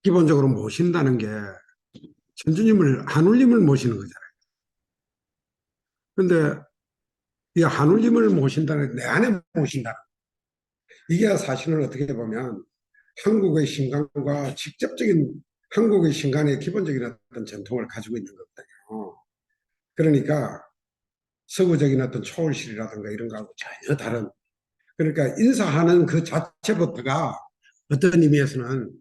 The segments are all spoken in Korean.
기본적으로 모신다는 게 천주님을, 한울림을 모시는 거잖아요. 근데 이 한울림을 모신다는, 내 안에 모신다. 이게 사실은 어떻게 보면 한국의 신앙과 직접적인, 한국의 신앙의 기본적인 어떤 전통을 가지고 있는 거거든요. 그러니까 서구적인 어떤 초월실이라든가 이런 거하고 전혀 다른, 그러니까 인사하는 그 자체부터가 어떤 의미에서는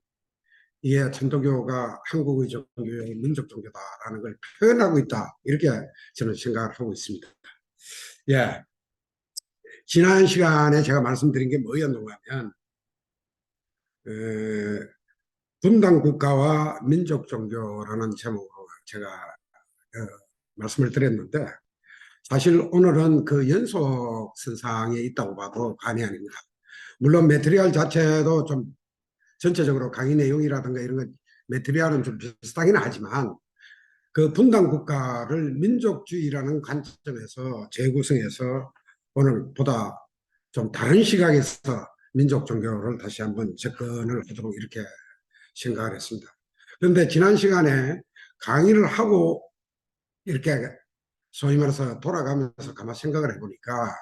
이게 천도교가 한국의 종교의 민족 종교다라는 걸 표현하고 있다, 이렇게 저는 생각을 하고 있습니다. 예, 지난 시간에 제가 말씀드린 게 뭐였는가 하면 분단 국가와 민족 종교라는 제목으로 제가 말씀을 드렸는데, 사실 오늘은 그 연속선상에 있다고 봐도 과언이 아닙니다. 물론 메트리알 자체도 좀 전체적으로 강의 내용이라든가 이런 건 메트리알은 좀 비슷하긴 하지만, 그 분단 국가를 민족주의라는 관점에서 재구성해서 오늘 보다 좀 다른 시각에서 민족 종교를 다시 한번 접근을 하도록 이렇게 생각을 했습니다. 그런데 지난 시간에 강의를 하고 이렇게 소위 말해서 돌아가면서 가만 생각을 해보니까,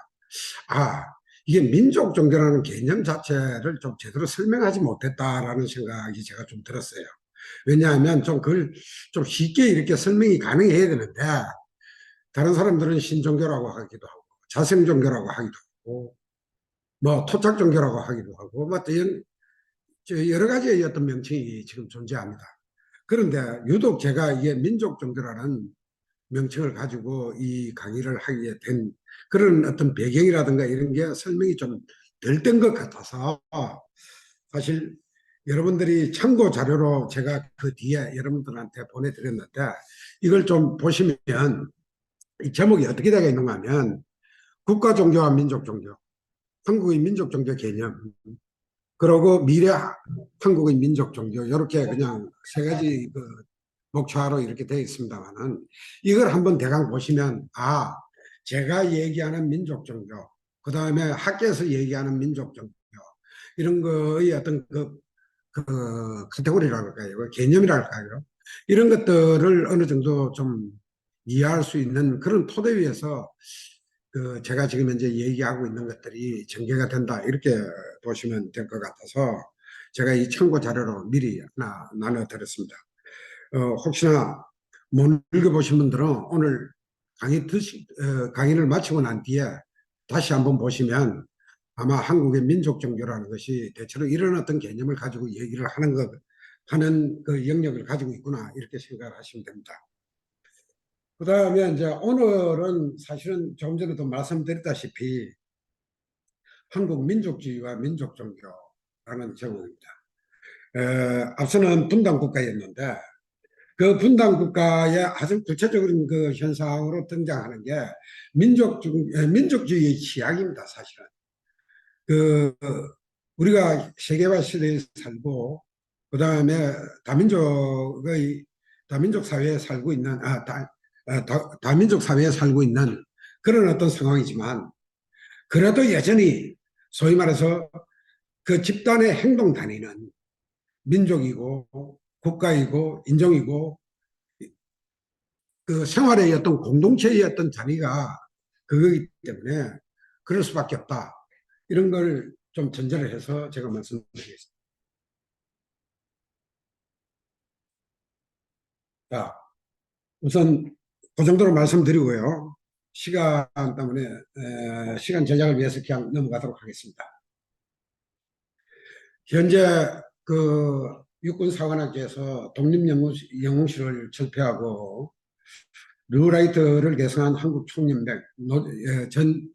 아, 이게 민족 종교라는 개념 자체를 좀 제대로 설명하지 못했다라는 생각이 제가 좀 들었어요. 왜냐하면 좀 그걸 좀 쉽게 이렇게 설명이 가능해야 되는데, 다른 사람들은 신종교라고 하기도 하고, 자생종교라고 하기도 하고, 뭐 토착 종교라고 하기도 하고, 뭐 여러 가지의 어떤 명칭이 지금 존재합니다. 그런데 유독 제가 이게 민족 종교라는 명칭을 가지고 이 강의를 하게 된 그런 어떤 배경이라든가 이런 게 설명이 좀 덜 된 것 같아서, 사실 여러분들이 참고 자료로 제가 그 뒤에 여러분들한테 보내드렸는데, 이걸 좀 보시면 이 제목이 어떻게 되어 있는가 하면 국가 종교와 민족 종교, 한국의 민족 종교 개념, 그리고 미래 한국의 민족 종교, 이렇게 그냥 세 가지 그 목차로 이렇게 되어 있습니다만은, 이걸 한번 대강 보시면, 아, 제가 얘기하는 민족 종교, 그 다음에 학계에서 얘기하는 민족 종교, 이런 거의 어떤 그 카테고리라고 할까요? 그 개념이라고 할까요? 이런 것들을 어느 정도 좀 이해할 수 있는 그런 토대 위에서 그 제가 지금 현재 얘기하고 있는 것들이 전개가 된다, 이렇게 보시면 될 것 같아서 제가 이 참고 자료로 미리 하나 나눠드렸습니다. 혹시나 못 읽어보신 분들은 오늘 강의를 마치고 난 뒤에 다시 한번 보시면 아마 한국의 민족 종교라는 것이 대체로 이런 어떤 개념을 가지고 얘기를 하는 그 영역을 가지고 있구나, 이렇게 생각을 하시면 됩니다. 그 다음에 이제 오늘은 사실은 조금 전에도 말씀드렸다시피 한국 민족주의와 민족 종교라는 제목입니다. 앞서는 분단 국가였는데, 그 분단 국가의 아주 구체적인 그 현상으로 등장하는 게 민족주의의 취약입니다, 사실은. 그, 우리가 세계화 시대에 살고, 그 다음에 다민족 사회에 살고 있는, 다민족 사회에 살고 있는 그런 어떤 상황이지만, 그래도 여전히 소위 말해서 그 집단의 행동 단위는 민족이고, 국가이고, 인종이고, 그 생활의 어떤 공동체의 어떤 자리가 그거기 때문에 그럴 수밖에 없다, 이런 걸 좀 전제를 해서 제가 말씀드리겠습니다. 자, 우선 그 정도로 말씀드리고요. 시간 때문에 시간 전략을 위해서 그냥 넘어가도록 하겠습니다. 현재 그 육군사관학교에서 독립영웅실을 철폐하고 르라이트를 개성한 한국총연맹 전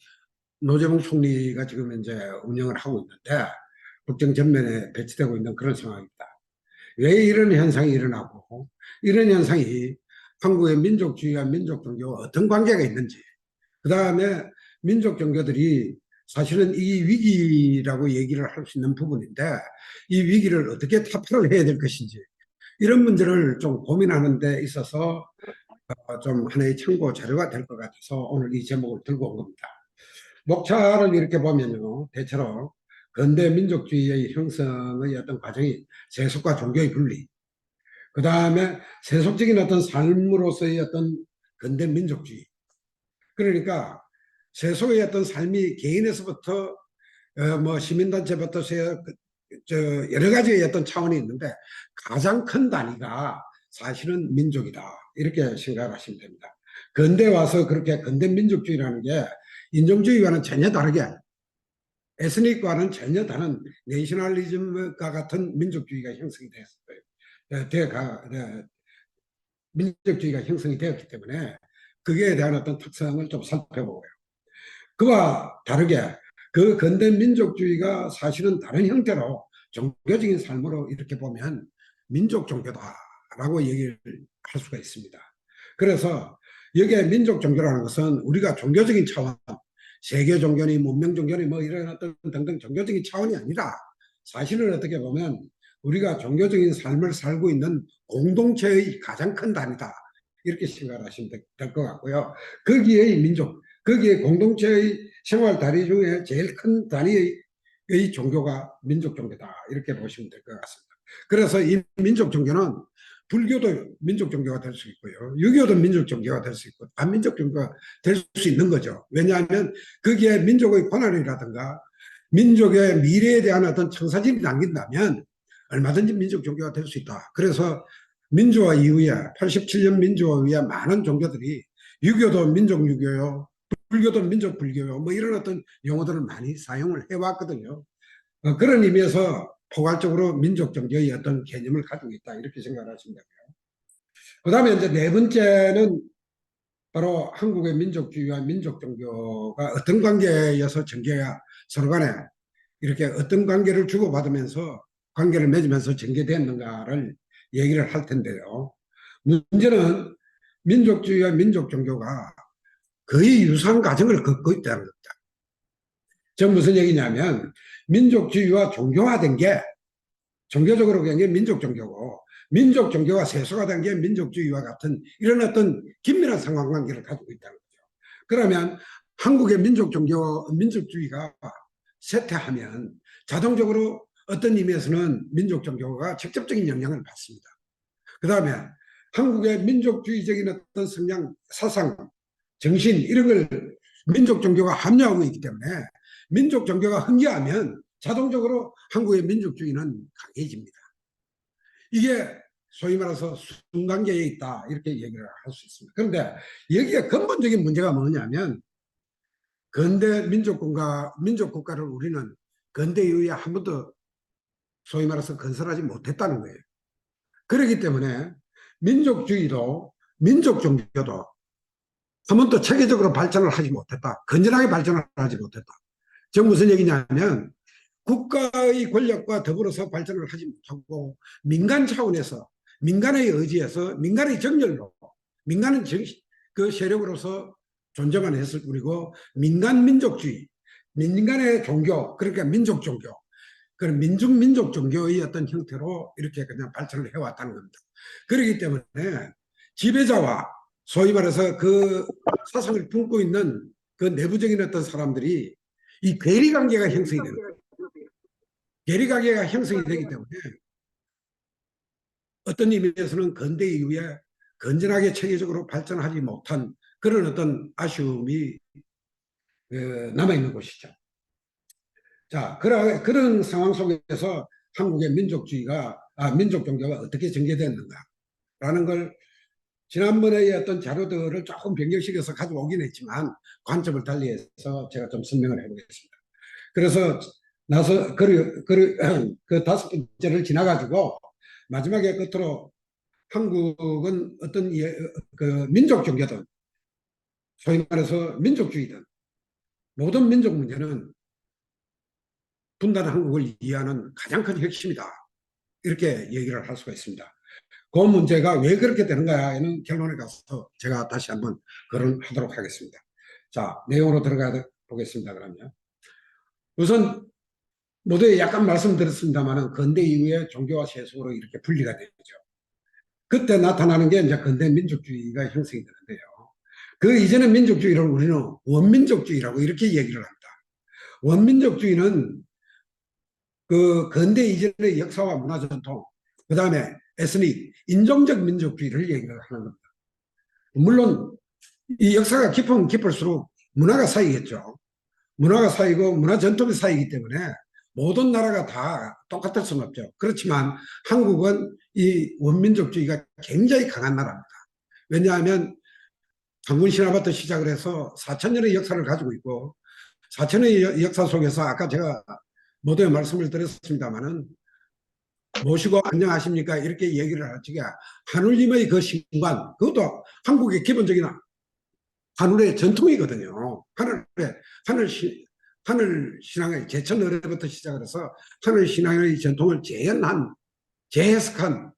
노재봉 총리가 지금 이제 운영을 하고 있는데, 국정 전면에 배치되고 있는 그런 상황입니다. 왜 이런 현상이 일어나고, 이런 현상이 한국의 민족주의와 민족 종교와 어떤 관계가 있는지, 그 다음에 민족 종교들이 사실은 이 위기라고 얘기를 할 수 있는 부분인데, 이 위기를 어떻게 타파를 해야 될 것인지, 이런 문제를 좀 고민하는 데 있어서 좀 하나의 참고 자료가 될 것 같아서 오늘 이 제목을 들고 온 겁니다. 목차를 이렇게 보면요, 대체로 근대 민족주의의 형성의 어떤 과정이 세속과 종교의 분리, 그 다음에 세속적인 어떤 삶으로서의 어떤 근대 민족주의. 그러니까 세속의 어떤 삶이 개인에서부터 뭐 시민단체부터 여러 가지의 어떤 차원이 있는데 가장 큰 단위가 사실은 민족이다. 이렇게 생각하시면 됩니다. 근대 와서 그렇게 근대 민족주의라는 게 인종주의와는 전혀 다르게 에스닉과는 전혀 다른 내셔널리즘과 같은 민족주의가 형성이 되었어요. 민족주의가 형성이 되었기 때문에 그에 대한 어떤 특성을 좀 살펴보고요. 그와 다르게 그 근대 민족주의가 사실은 다른 형태로 종교적인 삶으로 이렇게 보면 민족 종교다라고 얘기를 할 수가 있습니다. 그래서 여기에 민족 종교라는 것은 우리가 종교적인 차원, 세계 종교니 문명 종교니 뭐 이런 어떤 등등 종교적인 차원이 아니라 사실은 어떻게 보면 우리가 종교적인 삶을 살고 있는 공동체의 가장 큰 단위다. 이렇게 생각하시면 될 것 같고요. 거기에 민족, 거기에 공동체의 생활 단위 중에 제일 큰 단위의 종교가 민족 종교다. 이렇게 보시면 될 것 같습니다. 그래서 이 민족 종교는 불교도 민족 종교가 될 수 있고요. 유교도 민족 종교가 될 수 있고, 반민족 종교가 될 수 있는 거죠. 왜냐하면 거기에 민족의 권한이라든가 민족의 미래에 대한 어떤 청사진이 남긴다면 얼마든지 민족 종교가 될 수 있다. 그래서 민주화 이후에 87년 민주화 이후에 많은 종교들이 유교도 민족 유교요, 불교도 민족 불교요, 뭐 이런 어떤 용어들을 많이 사용을 해왔거든요. 그런 의미에서 포괄적으로 민족 종교의 어떤 개념을 가지고 있다 이렇게 생각하시면 되고요. 그다음에 이제 네 번째는 바로 한국의 민족주의와 민족 종교가 어떤 관계에서 전개가 서로 간에 이렇게 어떤 관계를 주고받으면서 관계를 맺으면서 전개됐는가를 얘기를 할 텐데요. 문제는 민족주의와 민족 종교가 거의 유사한 과정을 걷고 있다는 겁니다. 저 무슨 얘기냐면 민족주의와 종교화된 게 종교적으로 그게 민족 종교고 민족 종교가 세속화된 게 민족주의와 같은 이런 어떤 긴밀한 상관관계를 가지고 있다는 거죠. 그러면 한국의 민족 종교, 민족주의가 쇠퇴하면 자동적으로 어떤 의미에서는 민족 종교가 직접적인 영향을 받습니다. 그 다음에 한국의 민족주의적인 어떤 성향, 사상, 정신 이런 걸 민족 종교가 함유하고 있기 때문에 민족 종교가 흥겨하면 자동적으로 한국의 민족주의는 강해집니다. 이게 소위 말해서 순관계에 있다 이렇게 얘기를 할 수 있습니다. 그런데 여기에 근본적인 문제가 뭐냐면 근대 민족국가를 우리는 근대 이후에 한 번도 소위 말해서 건설하지 못했다는 거예요. 그렇기 때문에 민족주의도 민족 종교도 한 번도 체계적으로 발전을 하지 못했다. 건전하게 발전을 하지 못했다. 즉 무슨 얘기냐면 국가의 권력과 더불어서 발전을 하지 못하고 민간 차원에서 민간의 의지에서 민간의 정열로 민간은 그 세력으로서 존재만 했을 뿐이고 민간 민족주의 민간의 종교 그러니까 민족 종교 그런 민족 종교의 어떤 형태로 이렇게 그냥 발전을 해왔다는 겁니다. 그렇기 때문에 지배자와 소위 말해서 그 사상을 품고 있는 그 내부적인 어떤 사람들이 이 괴리관계가 형성이 되는 거예요. 괴리관계가 형성이 되기 때문에 어떤 의미에서는 근대 이후에 건전하게 체계적으로 발전하지 못한 그런 어떤 아쉬움이 남아있는 것이죠. 자, 그런 상황 속에서 한국의 민족 종교가 어떻게 전개됐는가라는 걸 지난번에 어떤 자료들을 조금 변경시켜서 가져오긴 했지만 관점을 달리해서 제가 좀 설명을 해보겠습니다. 그래서 그 다섯 번째를 지나가지고 마지막에 끝으로 한국은 어떤 그 민족 종교든 소위 말해서 민족주의든 모든 민족 문제는 분단 한국을 이해하는 가장 큰 핵심이다. 이렇게 얘기를 할 수가 있습니다. 그 문제가 왜 그렇게 되는가에는 결론에 가서 제가 다시 한번 거론하도록 하겠습니다. 자, 내용으로 들어가 보겠습니다. 그러면 우선 모두에 약간 말씀드렸습니다만 근대 이후에 종교와 세속으로 이렇게 분리가 되죠. 그때 나타나는 게 이제 근대 민족주의가 형성이 되는데요. 그 이전의 민족주의를 우리는 원민족주의라고 이렇게 얘기를 합니다. 원민족주의는 그 근대 이전의 역사와 문화 전통, 그 다음에 에스닉, 인종적 민족주의를 얘기를 하는 겁니다. 물론 이 역사가 깊으면 깊을수록 문화가 쌓이겠죠. 문화가 쌓이고 문화 전통이 쌓이기 때문에 모든 나라가 다 똑같을 수는 없죠. 그렇지만 한국은 이 원민족주의가 굉장히 강한 나라입니다. 왜냐하면 장군신화부터 시작을 해서 4천년의 역사를 가지고 있고 4천년의 역사 속에서 아까 제가 모두에 말씀을 드렸습니다마는 모시고 안녕하십니까 이렇게 얘기를 할 적에 하느님의 그 신관, 그것도 한국의 기본적인 하늘의 전통이거든요. 하늘 신앙의 제천 어뢰부터 시작을 해서 하늘 신앙의 전통을 재해석한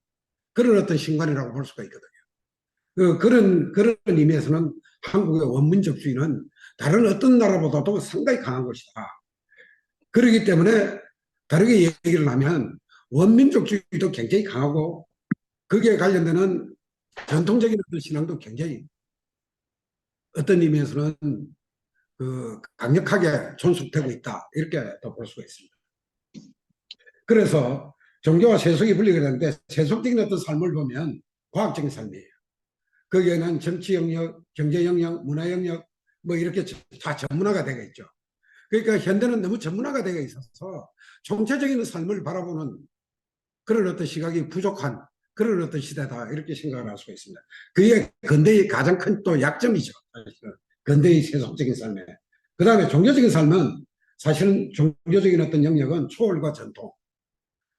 그런 어떤 신관이라고 볼 수가 있거든요. 그런 의미에서는 한국의 원민족주의는 다른 어떤 나라보다도 상당히 강한 것이다. 그렇기 때문에 다르게 얘기를 하면 원민족주의도 굉장히 강하고 거기에 관련되는 전통적인 어떤 신앙도 굉장히 어떤 의미에서는 그 강력하게 존속되고 있다. 이렇게 또 볼 수가 있습니다. 그래서 종교와 세속이 분리가 되는데 세속적인 어떤 삶을 보면 과학적인 삶이에요. 거기에는 정치 영역, 경제 영역, 문화 영역 뭐 이렇게 다 전문화가 되어 있죠. 그러니까 현대는 너무 전문화가 되어 있어서 총체적인 삶을 바라보는 그런 어떤 시각이 부족한 그런 어떤 시대다 이렇게 생각을 할 수가 있습니다. 그게 근대의 가장 큰 또 약점이죠. 근대의 세속적인 삶에. 그 다음에 종교적인 삶은 사실은 종교적인 어떤 영역은 초월과 전통.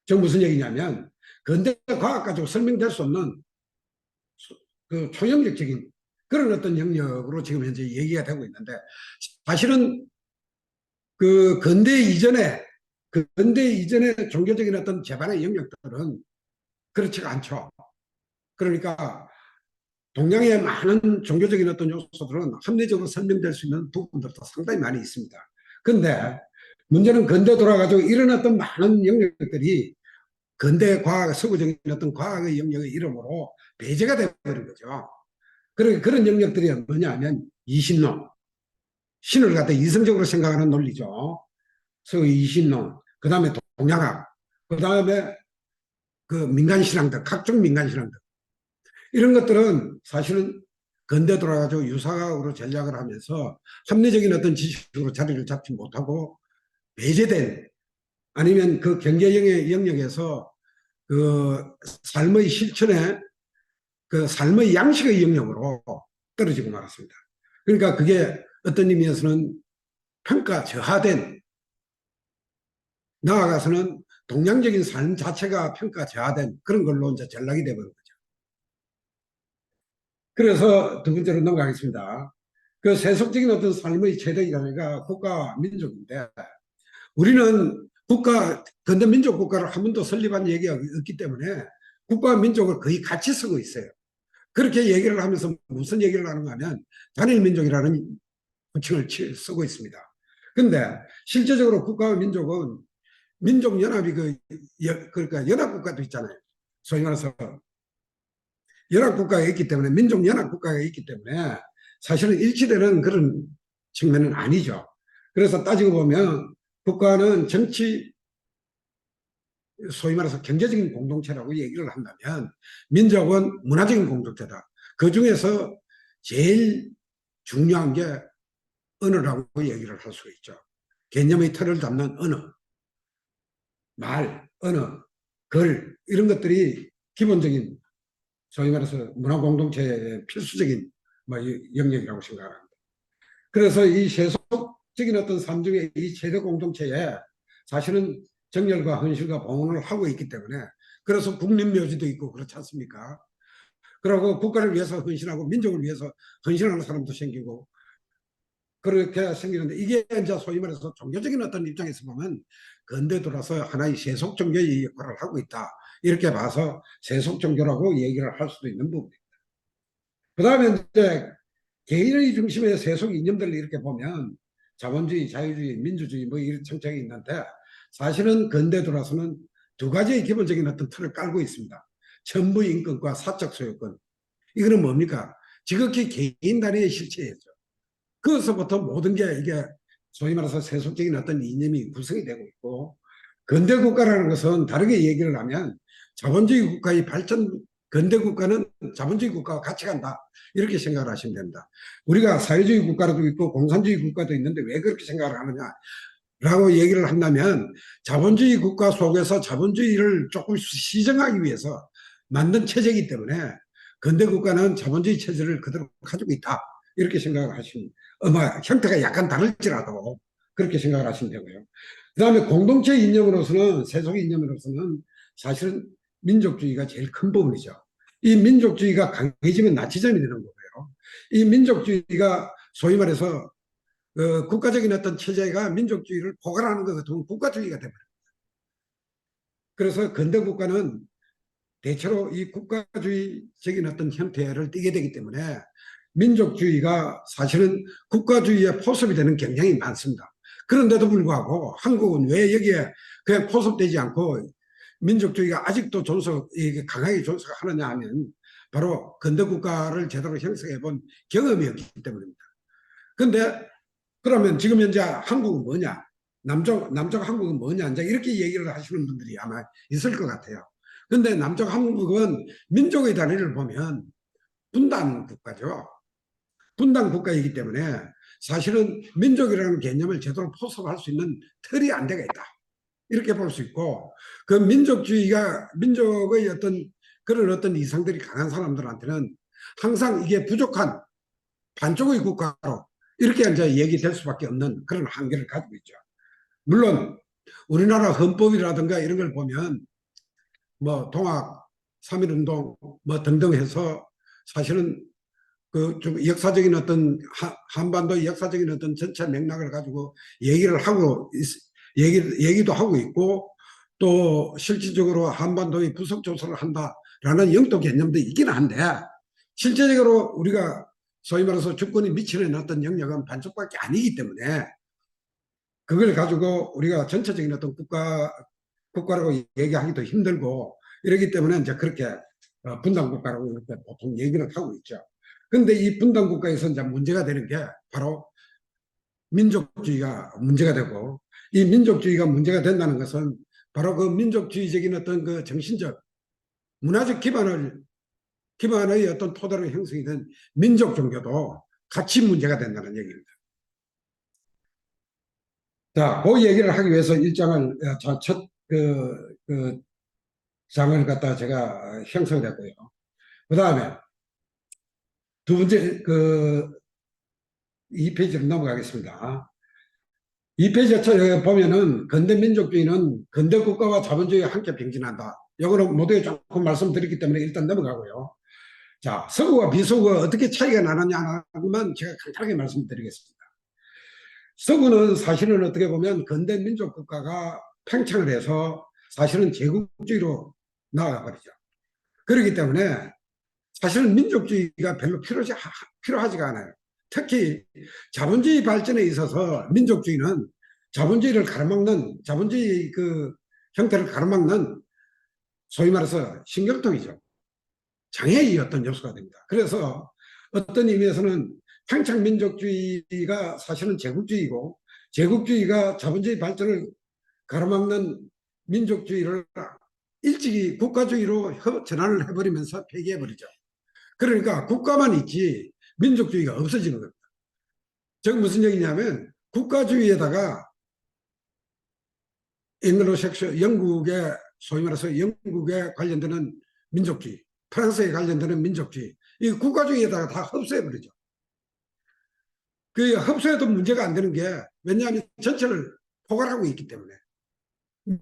즉 무슨 얘기냐면 근대 과학 가지고 설명될 수 없는 그 초영역적인 그런 어떤 영역으로 지금 현재 얘기가 되고 있는데 사실은 그 근대 이전의 종교적인 어떤 재반의 영역들은 그렇지가 않죠. 그러니까 동양의 많은 종교적인 어떤 요소들은 합리적으로 설명될 수 있는 부분들도 상당히 많이 있습니다. 근데 문제는 근대 돌아가지고 이런 어떤 많은 영역들이 근대 과학, 서구적인 어떤 과학의 영역의 이름으로 배제가 되어버린 거죠. 그런 영역들이 뭐냐면 이신론, 신을 갖다 이성적으로 생각하는 논리죠. 그래서 이신론, 그 다음에 동양학, 그 다음에 그 민간신앙들, 각종 민간신앙들. 이런 것들은 사실은 근대 돌아가지고 유사학으로 전략을 하면서 합리적인 어떤 지식으로 자리를 잡지 못하고 배제된 아니면 그 경제의 영역에서 그 삶의 실천에 그 삶의 양식의 영역으로 떨어지고 말았습니다. 그러니까 그게 어떤 의미에서는 평가 저하된 나아가서는 동양적인 삶 자체가 평가 저하된 그런 걸로 이제 전락이 되버린 거죠. 그래서 두 번째로 넘어가겠습니다. 그 세속적인 어떤 삶의 최대 이가가 국가 민족인데 우리는 근대 민족 국가를 한 번도 설립한 얘기가 없기 때문에 국가와 민족을 거의 같이 쓰고 있어요. 그렇게 얘기를 하면서 무슨 얘기를 하는가 하면 단일민족이라는 호칭을 쓰고 있습니다. 근데 실제적으로 국가와 민족은 민족연합이 그러니까 연합국가도 있잖아요. 소위 말해서 연합국가가 있기 때문에 민족연합국가가 있기 때문에 사실은 일치되는 그런 측면은 아니죠. 그래서 따지고 보면 국가는 정치 소위 말해서 경제적인 공동체라고 얘기를 한다면 민족은 문화적인 공동체다. 그 중에서 제일 중요한 게 언어라고 얘기를 할 수 있죠. 개념의 틀을 담는 언어, 말, 언어, 글 이런 것들이 기본적인 소위 말해서 문화 공동체의 필수적인 뭐 영역이라고 생각합니다. 그래서 이 세속적인 어떤 삶 중에 이 세대 공동체에 사실은 정열과 헌신과 봉헌을 하고 있기 때문에 그래서 국립묘지도 있고 그렇지 않습니까? 그리고 국가를 위해서 헌신하고 민족을 위해서 헌신하는 사람도 생기고 그렇게 생기는데 이게 이제 소위 말해서 종교적인 어떤 입장에서 보면 근대 들어서 하나의 세속 종교의 역할을 하고 있다. 이렇게 봐서 세속 종교라고 얘기를 할 수도 있는 부분입니다. 그 다음에 이제 개인의 중심의 세속 이념들을 이렇게 보면 자본주의, 자유주의, 민주주의 뭐 이런 정책이 있는데 사실은 근대 들어서는 두 가지의 기본적인 어떤 틀을 깔고 있습니다. 천부 인권과 사적 소유권. 이거는 뭡니까? 지극히 개인 단위의 실체였죠. 그것부터 모든 게 이게 소위 말해서 세속적인 어떤 이념이 구성이 되고 있고 근대 국가라는 것은 다르게 얘기를 하면 자본주의 국가의 발전, 근대 국가는 자본주의 국가와 같이 간다. 이렇게 생각을 하시면 됩니다. 우리가 사회주의 국가도 있고 공산주의 국가도 있는데 왜 그렇게 생각을 하느냐? 라고 얘기를 한다면 자본주의 국가 속에서 자본주의를 조금 시정하기 위해서 만든 체제이기 때문에 근대 국가는 자본주의 체제를 그대로 가지고 있다. 이렇게 생각을 하시면, 형태가 약간 다를지라도 그렇게 생각을 하시면 되고요. 그 다음에 공동체 이념으로서는, 세속 이념으로서는 사실은 민족주의가 제일 큰 부분이죠. 이 민족주의가 강해지면 나치즘이 되는 거고요. 이 민족주의가 소위 말해서 국가적인 어떤 체제가 민족주의를 포괄하는 것 같으면 국가주의가 되버립니다. 그래서 근대 국가는 대체로 이 국가주의적인 어떤 형태를 띠게 되기 때문에 민족주의가 사실은 국가주의의 포섭이 되는 경향이 많습니다. 그런데도 불구하고 한국은 왜 여기에 그냥 포섭되지 않고 민족주의가 아직도 강하게 존속하느냐 하면 바로 근대 국가를 제대로 형성해 본 경험이 없기 때문입니다. 그런데 그러면 지금 현재 한국은 뭐냐? 남쪽 한국은 뭐냐? 이제 이렇게 얘기를 하시는 분들이 아마 있을 것 같아요. 근데 남쪽 한국은 민족의 단위를 보면 분단 국가죠. 분단 국가이기 때문에 사실은 민족이라는 개념을 제대로 포섭할 수 있는 틀이 안 되어 있다. 이렇게 볼 수 있고, 그 민족의 어떤 그런 어떤 이상들이 강한 사람들한테는 항상 이게 부족한 반쪽의 국가로 이렇게 이제 얘기될 수밖에 없는 그런 한계를 가지고 있죠. 물론 우리나라 헌법이라든가 이런 걸 보면 뭐 동학 3.1운동 뭐 등등 해서 사실은 그 좀 역사적인 어떤 한반도 역사적인 어떤 전체 맥락을 가지고 얘기를 하고 얘기도 하고 있고, 또 실질적으로 한반도의 부속 조사를 한다라는 영토 개념도 있기는 한데 실제적으로 우리가 소위 말해서 주권이 미치는 어떤 영역은 반쪽밖에 아니기 때문에 그걸 가지고 우리가 전체적인 어떤 국가라고 얘기하기도 힘들고 이러기 때문에 이제 그렇게 분단 국가라고 이렇게 보통 얘기를 하고 있죠. 그런데 이 분단 국가에서 이제 문제가 되는 게 바로 민족주의가 문제가 되고, 이 민족주의가 문제가 된다는 것은 바로 그 민족주의적인 어떤 그 정신적 문화적 기반의 어떤 토대로 형성이 된 민족 종교도 같이 문제가 된다는 얘기입니다. 자, 그 얘기를 하기 위해서 일장을 그 장을 갖다 제가 형성했고요. 그 다음에 두 번째 그 2페이지로 넘어가겠습니다. 2페이지에 보면은 근대 민족주의는 근대 국가와 자본주의가 함께 병진한다. 이거는 모두에 조금 말씀드렸기 때문에 일단 넘어가고요. 자, 서구와 비서구가 어떻게 차이가 나느냐만 제가 간단하게 말씀드리겠습니다. 서구는 사실은 어떻게 보면 근대 민족 국가가 팽창을 해서 사실은 제국주의로 나아가 버리죠. 그렇기 때문에 사실은 민족주의가 별로 필요하지가 않아요. 특히 자본주의 발전에 있어서 민족주의는 자본주의 그 형태를 가로막는 소위 말해서 신경통이죠. 장애의 어떤 요소가 됩니다. 그래서 어떤 의미에서는 팽창 민족주의가 사실은 제국주의고, 제국주의가 자본주의 발전을 가로막는 민족주의를 일찍이 국가주의로 전환을 해버리면서 폐기해버리죠. 그러니까 국가만 있지 민족주의가 없어지는 겁니다. 즉 무슨 얘기냐면 국가주의에다가 앵글로색션 영국의 소위 말해서 영국에 관련되는 민족주의, 프랑스에 관련되는 민족주의, 이 국가주의에다가 다 흡수해버리죠. 그 흡수해도 문제가 안 되는 게 왜냐하면 전체를 포괄하고 있기 때문에,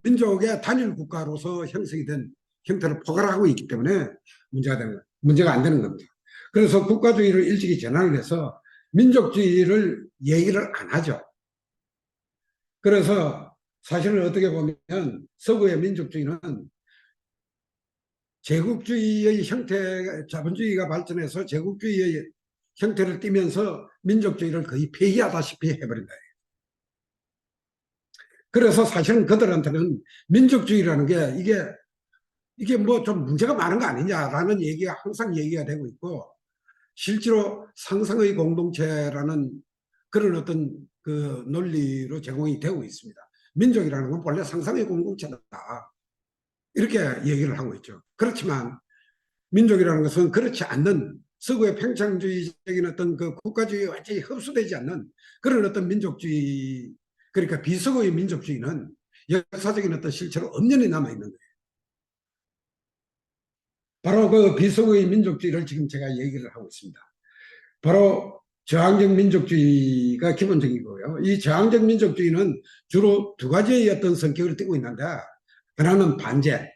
민족의 단일 국가로서 형성이 된 형태를 포괄하고 있기 때문에 문제가 안 되는 겁니다. 그래서 국가주의를 일찍이 전환을 해서 민족주의를 얘기를 안 하죠. 그래서 사실은 어떻게 보면 서구의 민족주의는 제국주의의 형태, 자본주의가 발전해서 제국주의의 형태를 띠면서 민족주의를 거의 폐기하다시피 해버린다. 그래서 사실은 그들한테는 민족주의라는 게 이게 뭐 좀 문제가 많은 거 아니냐라는 얘기가 항상 얘기가 되고 있고, 실제로 상성의 공동체라는 그런 어떤 그 논리로 제공이 되고 있습니다. 민족이라는 건 본래 상상의 공동체다. 이렇게 얘기를 하고 있죠. 그렇지만 민족이라는 것은 그렇지 않는 서구의 팽창주의적인 어떤 그 국가주의에 완전히 흡수되지 않는 그런 어떤 민족주의, 그러니까 비서구의 민족주의는 역사적인 어떤 실체로 엄연히 남아있는 거예요. 바로 그 비서구의 민족주의를 지금 제가 얘기를 하고 있습니다. 바로 저항적 민족주의가 기본적이고요. 이 저항적 민족주의는 주로 두 가지의 어떤 성격을 띠고 있는데, 하나는 반제,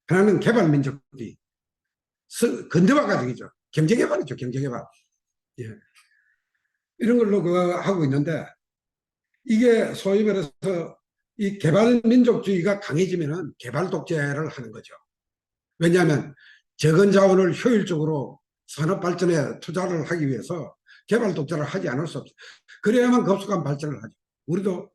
하나는 개발민족주의. 근대화 과정이죠. 경제개발이죠, 경제개발. 예. 이런 걸로 하고 있는데, 이게 소위 말해서 이 개발민족주의가 강해지면은 개발 독재를 하는 거죠. 왜냐하면 적은 자원을 효율적으로 산업 발전에 투자를 하기 위해서 개발 독재를 하지 않을 수 없어요. 그래야만 급속한 발전을 하죠. 우리도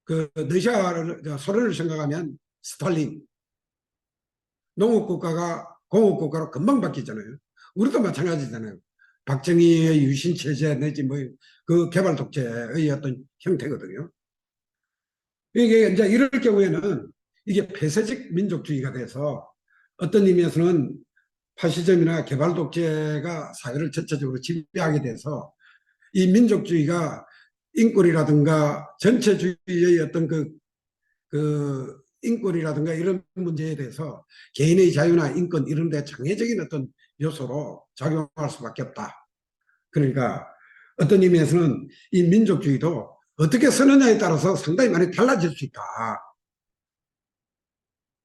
그 러시아를, 소련을 생각하면 스탈린, 농업국가가 공업국가로 금방 바뀌잖아요. 우리도 마찬가지잖아요. 박정희의 유신체제 내지 뭐 그 개발 독재의 어떤 형태거든요. 이게 이제 이럴 경우에는 이게 폐쇄적 민족주의가 돼서 어떤 의미에서는 파시즘이나 개발 독재가 사회를 전체적으로 지배하게 돼서 이 민족주의가 인권이라든가 전체주의의 어떤 그 인권이라든가 이런 문제에 대해서 개인의 자유나 인권 이런 데 장애적인 어떤 요소로 작용할 수밖에 없다. 그러니까 어떤 의미에서는 이 민족주의도 어떻게 쓰느냐에 따라서 상당히 많이 달라질 수 있다.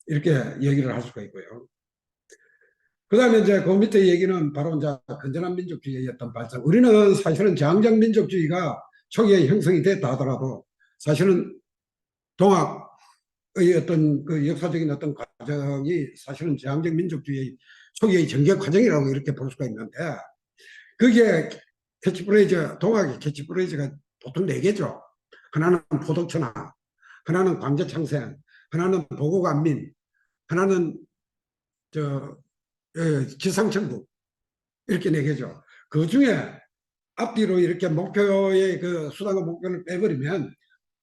이렇게 얘기를 할 수가 있고요. 그 다음에 이제 그 밑에 얘기는 바로 이제 건전한 민족주의의 어떤 발전. 우리는 사실은 저항적 민족주의가 초기에 형성이 됐다 하더라도 사실은 동학의 어떤 그 역사적인 어떤 과정이 사실은 저항적 민족주의의 초기의 전개 과정이라고 이렇게 볼 수가 있는데, 그게 캐치프레이즈, 동학의 캐치프레이즈가 보통 네 개죠. 하나는 포독천하, 하나는 광제창생, 하나는 보고간민, 하나는 저 지상천국, 이렇게 네 개죠. 그 중에 앞뒤로 이렇게 목표의 그 수단과 목표를 빼버리면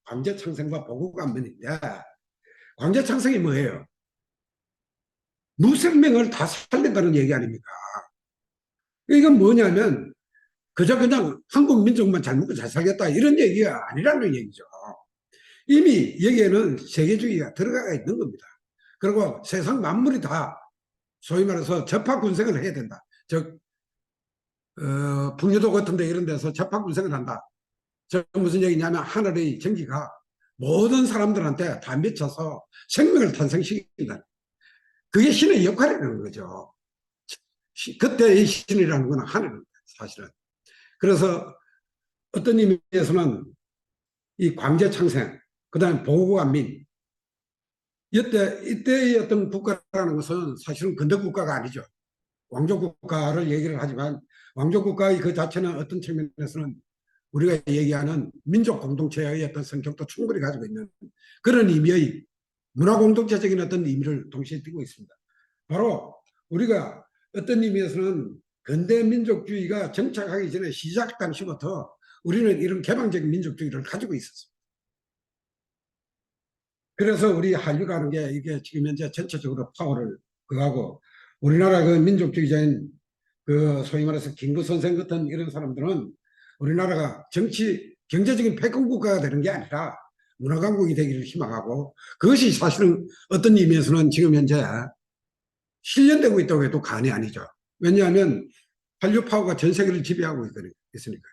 광제창생과 보고간민인데, 광제창생이 뭐예요? 무생명을 다 살린다는 얘기 아닙니까? 이건 뭐냐면 그저 그냥 한국 민족만 잘 먹고 잘 살겠다 이런 얘기가 아니라는 얘기죠. 이미 여기에는 세계주의가 들어가 있는 겁니다. 그리고 세상 만물이 다 소위 말해서 접합군생을 해야 된다. 즉 풍류도 같은 데 이런 데서 접합군생을 한다. 저 무슨 얘기냐면 하늘의 전기가 모든 사람들한테 다 미쳐서 생명을 탄생시킨다. 그게 신의 역할이라는 거죠. 그때의 신이라는 건 하늘입니다, 사실은. 그래서 어떤 의미에서는 이 광제창생, 그 다음에 보고간민, 이때의 어떤 국가라는 것은 사실은 근대국가가 아니죠. 왕족국가를 얘기를 하지만 왕족국가의 그 자체는 어떤 측면에서는 우리가 얘기하는 민족 공동체의 어떤 성격도 충분히 가지고 있는 그런 의미의 문화 공동체적인 어떤 의미를 동시에 띠고 있습니다. 바로 우리가 어떤 의미에서는 근대 민족주의가 정착하기 전에 시작 당시부터 우리는 이런 개방적인 민족주의를 가지고 있었습니다. 그래서 우리 한류가 하는 게 이게 지금 현재 전체적으로 파워를 그하고 우리나라 그 민족주의자인 그 소위 말해서 김구 선생 같은 이런 사람들은 우리나라가 정치 경제적인 패권 국가가 되는 게 아니라 문화 강국이 되기를 희망하고, 그것이 사실은 어떤 의미에서는 지금 현재 실현되고 있다고 해도 과언이 아니죠. 왜냐하면 한류 파워가 전 세계를 지배하고 있으니까.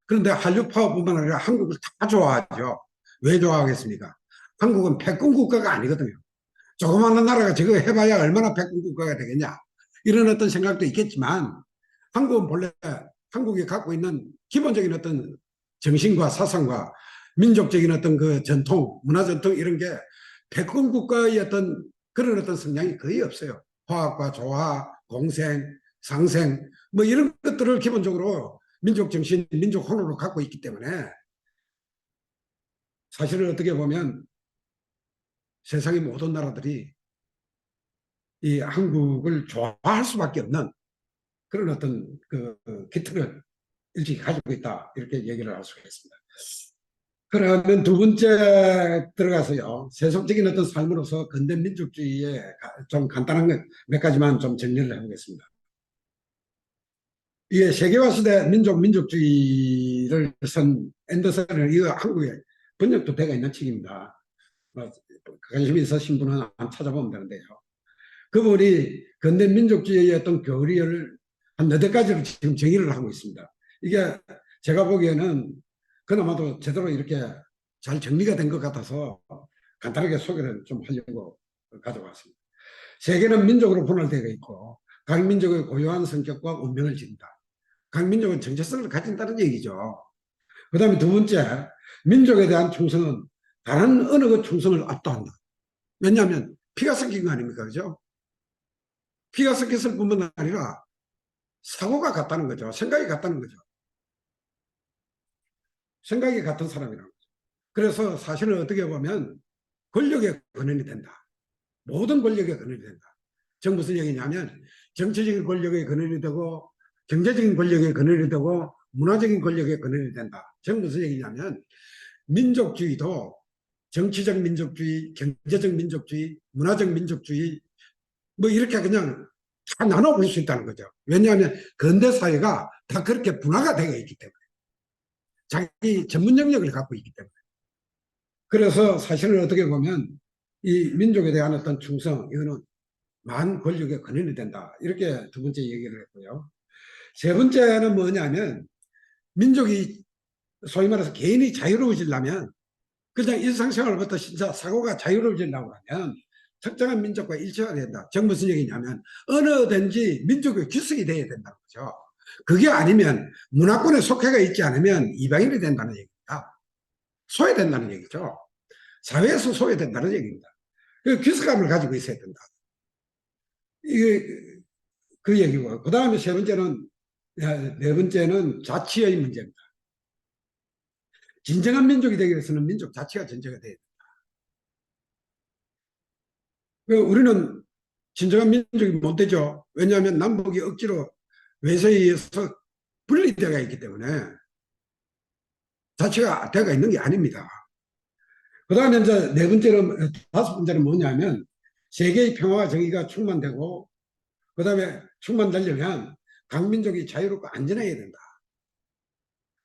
그런데 한류 파워뿐만 아니라 한국을 다 좋아하죠. 왜 좋아하겠습니까? 한국은 패권 국가가 아니거든요. 조그마한 나라가 저거 해봐야 얼마나 패권 국가가 되겠냐, 이런 어떤 생각도 있겠지만, 한국은 본래 한국이 갖고 있는 기본적인 어떤 정신과 사상과 민족적인 어떤 그 전통, 문화 전통 이런 게 패권 국가의 어떤 그런 어떤 성향이 거의 없어요. 화학과 조화, 공생, 상생 뭐 이런 것들을 기본적으로 민족 정신, 민족 혼으로 갖고 있기 때문에 사실은 어떻게 보면 세상의 모든 나라들이 이 한국을 좋아할 수밖에 없는 그런 어떤 그 기틀을 일찍 가지고 있다, 이렇게 얘기를 할 수가 있습니다. 그러면 두 번째 들어가서요. 세속적인 어떤 삶으로서 근대 민족주의에 좀 간단한 몇 가지만 좀 정리를 해보겠습니다. 이게 세계화 시대 민족주의를 쓴 앤더슨은 이거 한국에 번역도 되어 있는 책입니다. 관심 있으신 분은 한번 찾아보면 되는데요. 그분이 근대 민족주의의 어떤 교리를 한 너댓 가지로 지금 정의를 하고 있습니다. 이게 제가 보기에는 그나마도 제대로 이렇게 잘 정리가 된 것 같아서 간단하게 소개를 좀 하려고 가져왔습니다. 세계는 민족으로 분할되어 있고 각 민족의 고유한 성격과 운명을 지닌다. 각 민족은 정체성을 가진다는 얘기죠. 그 다음에 두 번째, 민족에 대한 충성은 다른 어느 그 충성을 압도한다. 왜냐하면 피가 섞인 거 아닙니까? 그죠? 피가 섞였을 뿐만 아니라 사고가 같다는 거죠. 생각이 같다는 거죠. 생각이 같은 사람이라는 거죠. 그래서 사실은 어떻게 보면 권력의 근원이 된다. 모든 권력의 근원이 된다. 즉 무슨 얘기냐면 정치적인 권력의 근원이 되고 경제적인 권력의 근원이 되고 문화적인 권력의 근원이 된다. 즉 무슨 얘기냐면 민족주의도 정치적 민족주의, 경제적 민족주의, 문화적 민족주의 뭐 이렇게 그냥 다 나눠볼 수 있다는 거죠. 왜냐하면 근대 사회가 다 그렇게 분화가 되어 있기 때문에 자기 전문 영역을 갖고 있기 때문에 그래서 사실은 어떻게 보면 이 민족에 대한 어떤 충성 이거는 만 권력의 근원이 된다. 이렇게 두 번째 얘기를 했고요. 세 번째는 뭐냐면 민족이 소위 말해서 개인이 자유로워지려면 그냥 일상생활부터 진짜 사고가 자유로워지려고 하면 특정한 민족과 일치해야 된다. 즉 무슨 얘기냐면 어느든지 민족의 규칙이 돼야 된다는 거죠. 그게 아니면 문화권에 속해가 있지 않으면 이방인이 된다는 얘기입니다. 소외된다는 얘기죠. 사회에서 소외된다는 얘기입니다. 그 규칙감을 가지고 있어야 된다. 이게 그 얘기고 그 다음에 네 번째는 자치의 문제입니다. 진정한 민족이 되기 위해서는 민족 자체가 전제가 돼야 된다. 우리는 진정한 민족이 못 되죠. 왜냐하면 남북이 억지로 외세에 의해서 분리되어 있기 때문에 자체가 되어 있는 게 아닙니다. 그 다음에 이제 네 번째는, 다섯 번째는 뭐냐면 세계의 평화와 정의가 충만되고 그 다음에 충만되려면 각 민족이 자유롭고 안전해야 된다.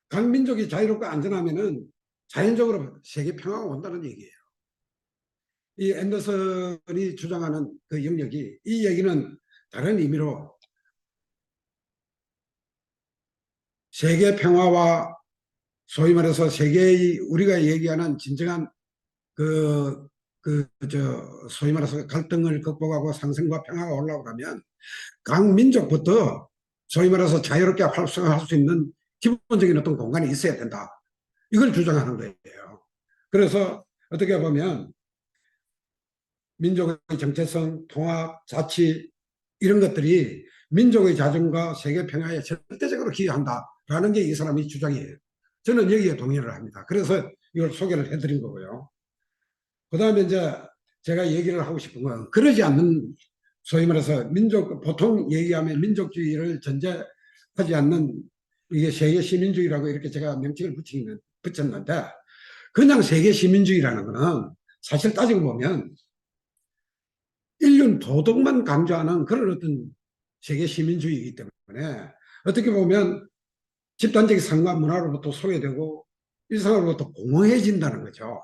각 민족이 자유롭고 안전하면은 자연적으로 세계 평화가 온다는 얘기예요. 이 앤더슨이 주장하는 그 영역이 이 얘기는 다른 의미로 세계 평화와 소위 말해서 세계의 우리가 얘기하는 진정한 소위 말해서 갈등을 극복하고 상생과 평화가 올라오려면 각 민족부터 소위 말해서 자유롭게 활성화할 수 있는 기본적인 어떤 공간이 있어야 된다. 이걸 주장하는 거예요. 그래서 어떻게 보면 민족의 정체성, 통합, 자치 이런 것들이 민족의 자존과 세계 평화에 절대적으로 기여한다라는 게 이 사람의 주장이에요. 저는 여기에 동의를 합니다. 그래서 이걸 소개를 해드린 거고요. 그 다음에 이제 제가 얘기를 하고 싶은 건 그러지 않는 소위 말해서 보통 얘기하면 민족주의를 전제하지 않는 이게 세계 시민주의라고 이렇게 제가 명칭을 붙였는데 그냥 세계 시민주의라는 거는 사실 따지고 보면 인륜 도덕만 강조하는 그런 어떤 세계 시민주의이기 때문에 어떻게 보면 집단적 상과 문화로부터 소외되고 일상으로부터 공허해진다는 거죠.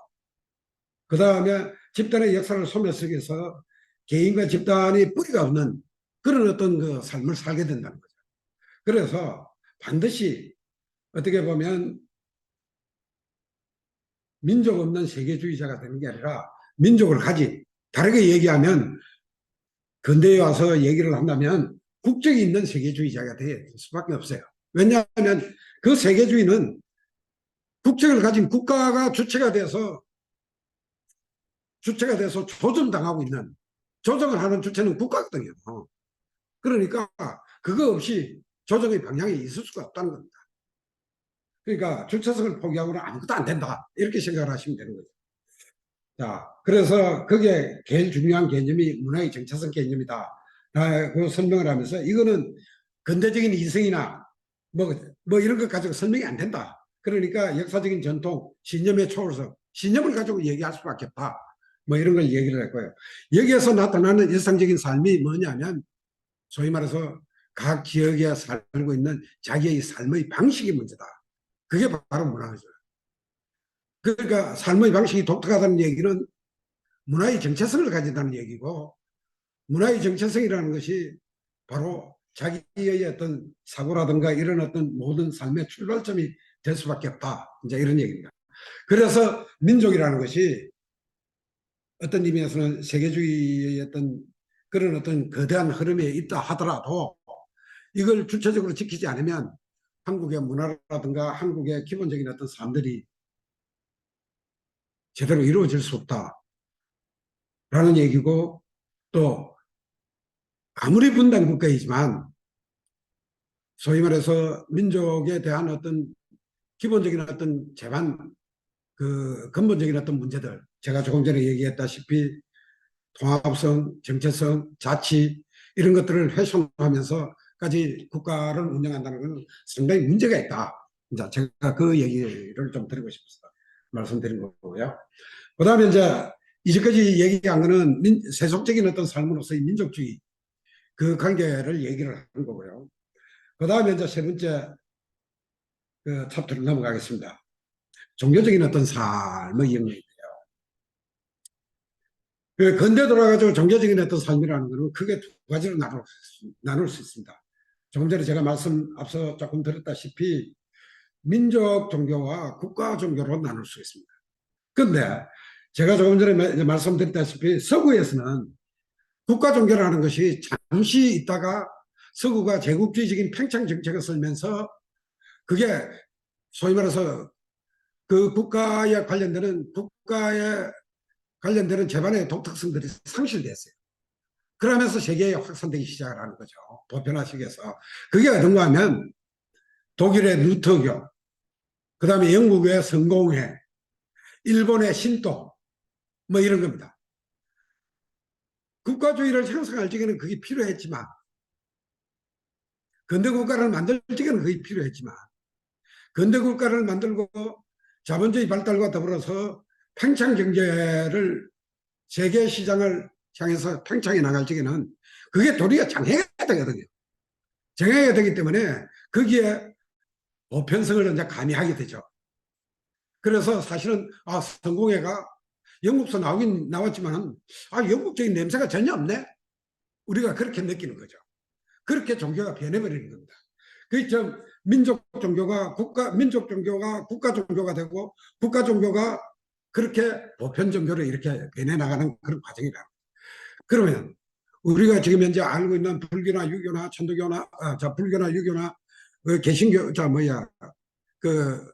그 다음에 집단의 역사를 소멸 속에서 개인과 집단이 뿌리가 없는 그런 어떤 그 삶을 살게 된다는 거죠. 그래서 반드시 어떻게 보면 민족 없는 세계주의자가 되는 게 아니라 민족을 가진 다르게 얘기하면 근대에 와서 얘기를 한다면 국적이 있는 세계주의자가 될 수밖에 없어요. 왜냐하면 그 세계주의는 국적을 가진 국가가 주체가 돼서 조정당하고 있는 조정을 하는 주체는 국가거든요. 그러니까 그거 없이 조정의 방향이 있을 수가 없다는 겁니다. 그러니까 주체성을 포기하고는 아무것도 안 된다. 이렇게 생각을 하시면 되는 거죠. 자, 그래서 그게 제일 중요한 개념이 문화의 정체성 개념이다. 그 설명을 하면서 이거는 근대적인 이성이나 뭐 이런 것 가지고 설명이 안 된다. 그러니까 역사적인 전통, 신념의 초월성, 신념을 가지고 얘기할 수밖에 없다. 뭐 이런 걸 얘기를 했고요. 여기에서 나타나는 일상적인 삶이 뭐냐면 소위 말해서 각 지역에 살고 있는 자기의 삶의 방식이 문제다. 그게 바로 문화죠. 그러니까 삶의 방식이 독특하다는 얘기는 문화의 정체성을 가진다는 얘기고, 문화의 정체성이라는 것이 바로 자기의 어떤 사고라든가 이런 어떤 모든 삶의 출발점이 될 수밖에 없다. 이제 이런 얘기입니다. 그래서 민족이라는 것이 어떤 의미에서는 세계주의의 어떤 그런 어떤 거대한 흐름에 있다 하더라도 이걸 주체적으로 지키지 않으면 한국의 문화라든가 한국의 기본적인 어떤 삶들이 제대로 이루어질 수 없다라는 얘기고, 또 아무리 분단 국가이지만 소위 말해서 민족에 대한 어떤 기본적인 어떤 제반 그 근본적인 어떤 문제들, 제가 조금 전에 얘기했다시피 통합성, 정체성, 자치 이런 것들을 훼손하면서까지 국가를 운영한다는 것은 상당히 문제가 있다. 이제 제가 그 얘기를 좀 드리고 싶어서 말씀드린 거고요. 그다음에 이제 이제까지 얘기한 거는 세속적인 어떤 삶으로서의 민족주의 그 관계를 얘기를 한 거고요. 그다음에 이제 세 번째 그 챕터를 넘어가겠습니다. 종교적인 어떤 삶의 영역인데요. 그 근대 돌아가지고 종교적인 어떤 삶이라는 것은 크게 두 가지로 나눌 수 있습니다. 조금 전에 제가 앞서 조금 드렸다시피 민족 종교와 국가 종교로 나눌 수 있습니다. 그런데 제가 조금 전에 말씀드렸다시피 서구에서는 국가 종교라는 것이 잠시 있다가 서구가 제국주의적인 팽창 정책을 쓰면서 그게 소위 말해서 그 국가에 관련되는 재반의 독특성들이 상실됐어요. 그러면서 세계에 확산되기 시작을 하는 거죠. 보편화식에서. 그게 어떤가 하면 독일의 루터교, 그 다음에 영국의 성공회, 일본의 신도, 뭐 이런 겁니다. 국가주의를 형성할 적에는 그게 필요했지만, 근대 국가를 만들 적에는 그게 필요했지만, 근대 국가를 만들고 자본주의 발달과 더불어서 팽창 경제를 세계 시장을 향해서 팽창해 나갈 적에는 그게 도리어 장애가 되거든요. 장애가 되기 때문에 거기에 보편성을 이제 가미하게 되죠. 그래서 사실은 성공회가 영국서 나왔지만 영국적인 냄새가 전혀 없네. 우리가 그렇게 느끼는 거죠. 그렇게 종교가 변해버리는 겁니다. 그좀 민족 종교가 국가 종교가 되고 국가 종교가 그렇게 보편 종교로 이렇게 변해 나가는 그런 과정이다. 그러면 우리가 지금 현재 알고 있는 불교나 유교나 천도교나 불교나 유교나 그 개신교 그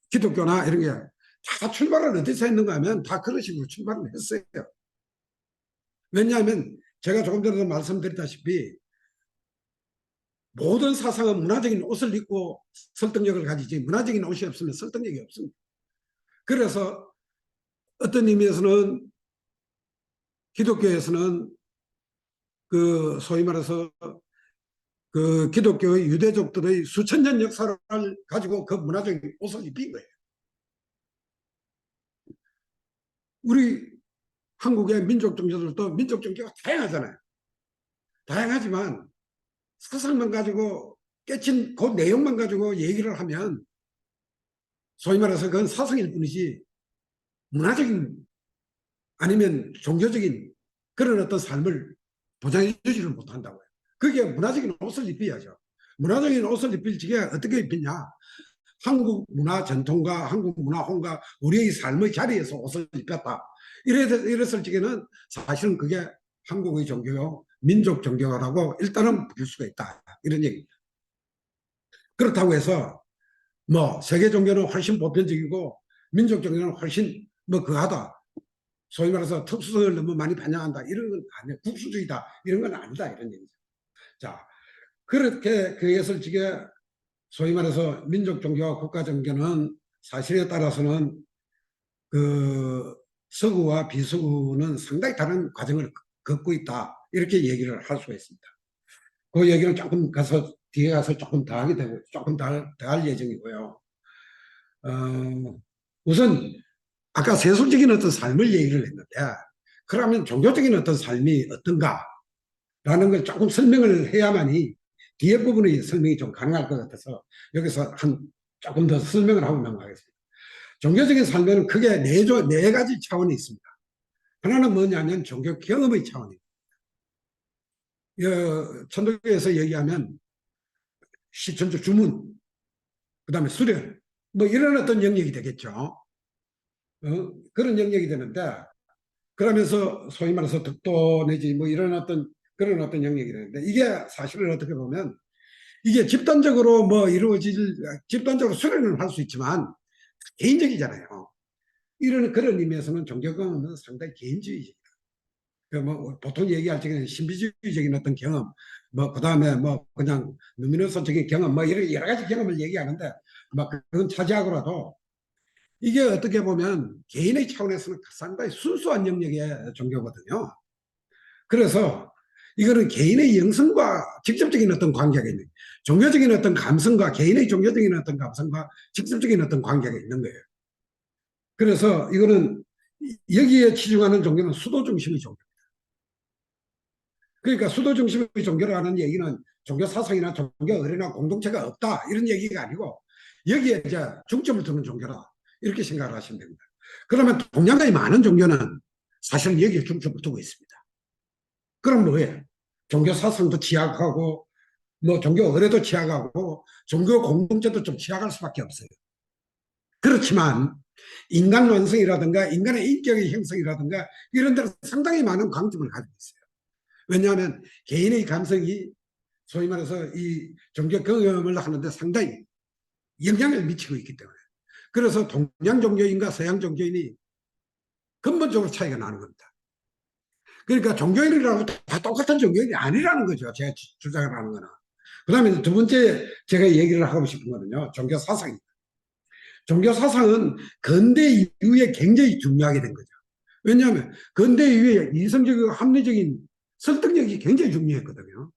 기독교나 이런 게 다 출발을 어디서 했는가 하면 다 그런 식으로 출발을 했어요. 왜냐하면 제가 조금 전에도 말씀드렸다시피 모든 사상은 문화적인 옷을 입고 설득력을 가지지 문화적인 옷이 없으면 설득력이 없습니다. 그래서 어떤 의미에서는 기독교에서는 그 소위 말해서 그 기독교의 유대족들의 수천 년 역사를 가지고 그 문화적인 옷을 입힌 거예요. 우리 한국의 민족 종교들도 민족 종교가 다양하잖아요. 다양하지만 사상만 가지고 깨친 그 내용만 가지고 얘기를 하면 소위 말해서 그건 사상일 뿐이지 문화적인 아니면 종교적인 그런 어떤 삶을 보장해 주지를 못한다고요. 그게 문화적인 옷을 입혀야죠. 문화적인 옷을 입힐 적에 어떻게 입히냐. 한국 문화 전통과 한국 문화 혼과 우리의 삶의 자리에서 옷을 입혔다. 이랬을 적에는 사실은 그게 한국의 종교요, 민족 종교라고 일단은 부를 수가 있다. 이런 얘기입니다. 그렇다고 해서 뭐 세계 종교는 훨씬 보편적이고 민족 종교는 훨씬 뭐 그하다. 소위 말해서 특수성을 너무 많이 반영한다. 이런 건 아니에요. 국수주의다. 이런 건 아니다. 이런 얘기죠. 자, 그렇게 그것을 지게 소위 말해서 민족 종교와 국가 종교는 사실에 따라서는 그 서구와 비서구는 상당히 다른 과정을 걷고 있다. 이렇게 얘기를 할 수가 있습니다. 그 얘기는 조금 가서 뒤에 가서 조금 더 하게 되고 조금 더 할 예정이고요. 어, 우선 아까 세속적인 어떤 삶을 얘기를 했는데 그러면 종교적인 어떤 삶이 어떤가라는 걸 조금 설명을 해야만이 뒤에 부분의 설명이 좀 가능할 것 같아서 여기서 한 조금 더 설명을 하고 넘어가겠습니다. 종교적인 삶에는 크게 네 가지 차원이 있습니다. 하나는 뭐냐면 종교 경험의 차원입니다. 천도교에서 얘기하면 시천주 주문, 그 다음에 수련, 뭐 이런 어떤 영역이 되겠죠. 그런 영역이 되는데, 그러면서 소위 말해서 덕도 내지 뭐 이런 어떤 그런 어떤 영역이 되는데, 이게 사실은 어떻게 보면 이게 집단적으로 뭐 집단적으로 수련을 할 수 있지만 개인적이잖아요. 이런 그런 의미에서는 종교 경험은 상당히 개인주의죠. 그뭐 보통 얘기할 적에는 신비주의적인 어떤 경험, 뭐 그다음에 뭐 그냥 누미너스적인 경험, 뭐 이런 여러 가지 경험을 얘기하는데, 막 그건 차지하고라도 이게 어떻게 보면 개인의 차원에서는 상당히 순수한 영역의 종교거든요. 그래서 이거는 개인의 영성과 직접적인 어떤 관계가 있는, 종교적인 어떤 감성과 개인의 종교적인 어떤 감성과 직접적인 어떤 관계가 있는 거예요. 그래서 이거는 여기에 치중하는 종교는 수도 중심의 종교. 그러니까 수도 중심의 종교라는 얘기는 종교 사상이나 종교 의례나 공동체가 없다 이런 얘기가 아니고 여기에 이제 중점을 두는 종교다 이렇게 생각을 하시면 됩니다. 그러면 동양의 많은 종교는 사실은 여기에 중점을 두고 있습니다. 그럼 뭐예요? 종교 사상도 취약하고 뭐 종교 의례도 취약하고 종교 공동체도 좀 취약할 수밖에 없어요. 그렇지만 인간 완성이라든가 인간의 인격의 형성이라든가 이런 데는 상당히 많은 강점을 가지고 있어요. 왜냐하면 개인의 감성이 소위 말해서 이 종교 경험을 하는데 상당히 영향을 미치고 있기 때문에. 그래서 동양 종교인과 서양 종교인이 근본적으로 차이가 나는 겁니다. 그러니까 종교인이라고 다 똑같은 종교인이 아니라는 거죠. 제가 주장을 하는 거는. 그 다음에 두 번째 제가 얘기를 하고 싶은 거는요. 종교 사상입니다. 종교 사상은 근대 이후에 굉장히 중요하게 된 거죠. 왜냐하면 근대 이후에 이성적이고 합리적인 설득력이 굉장히 중요했거든요.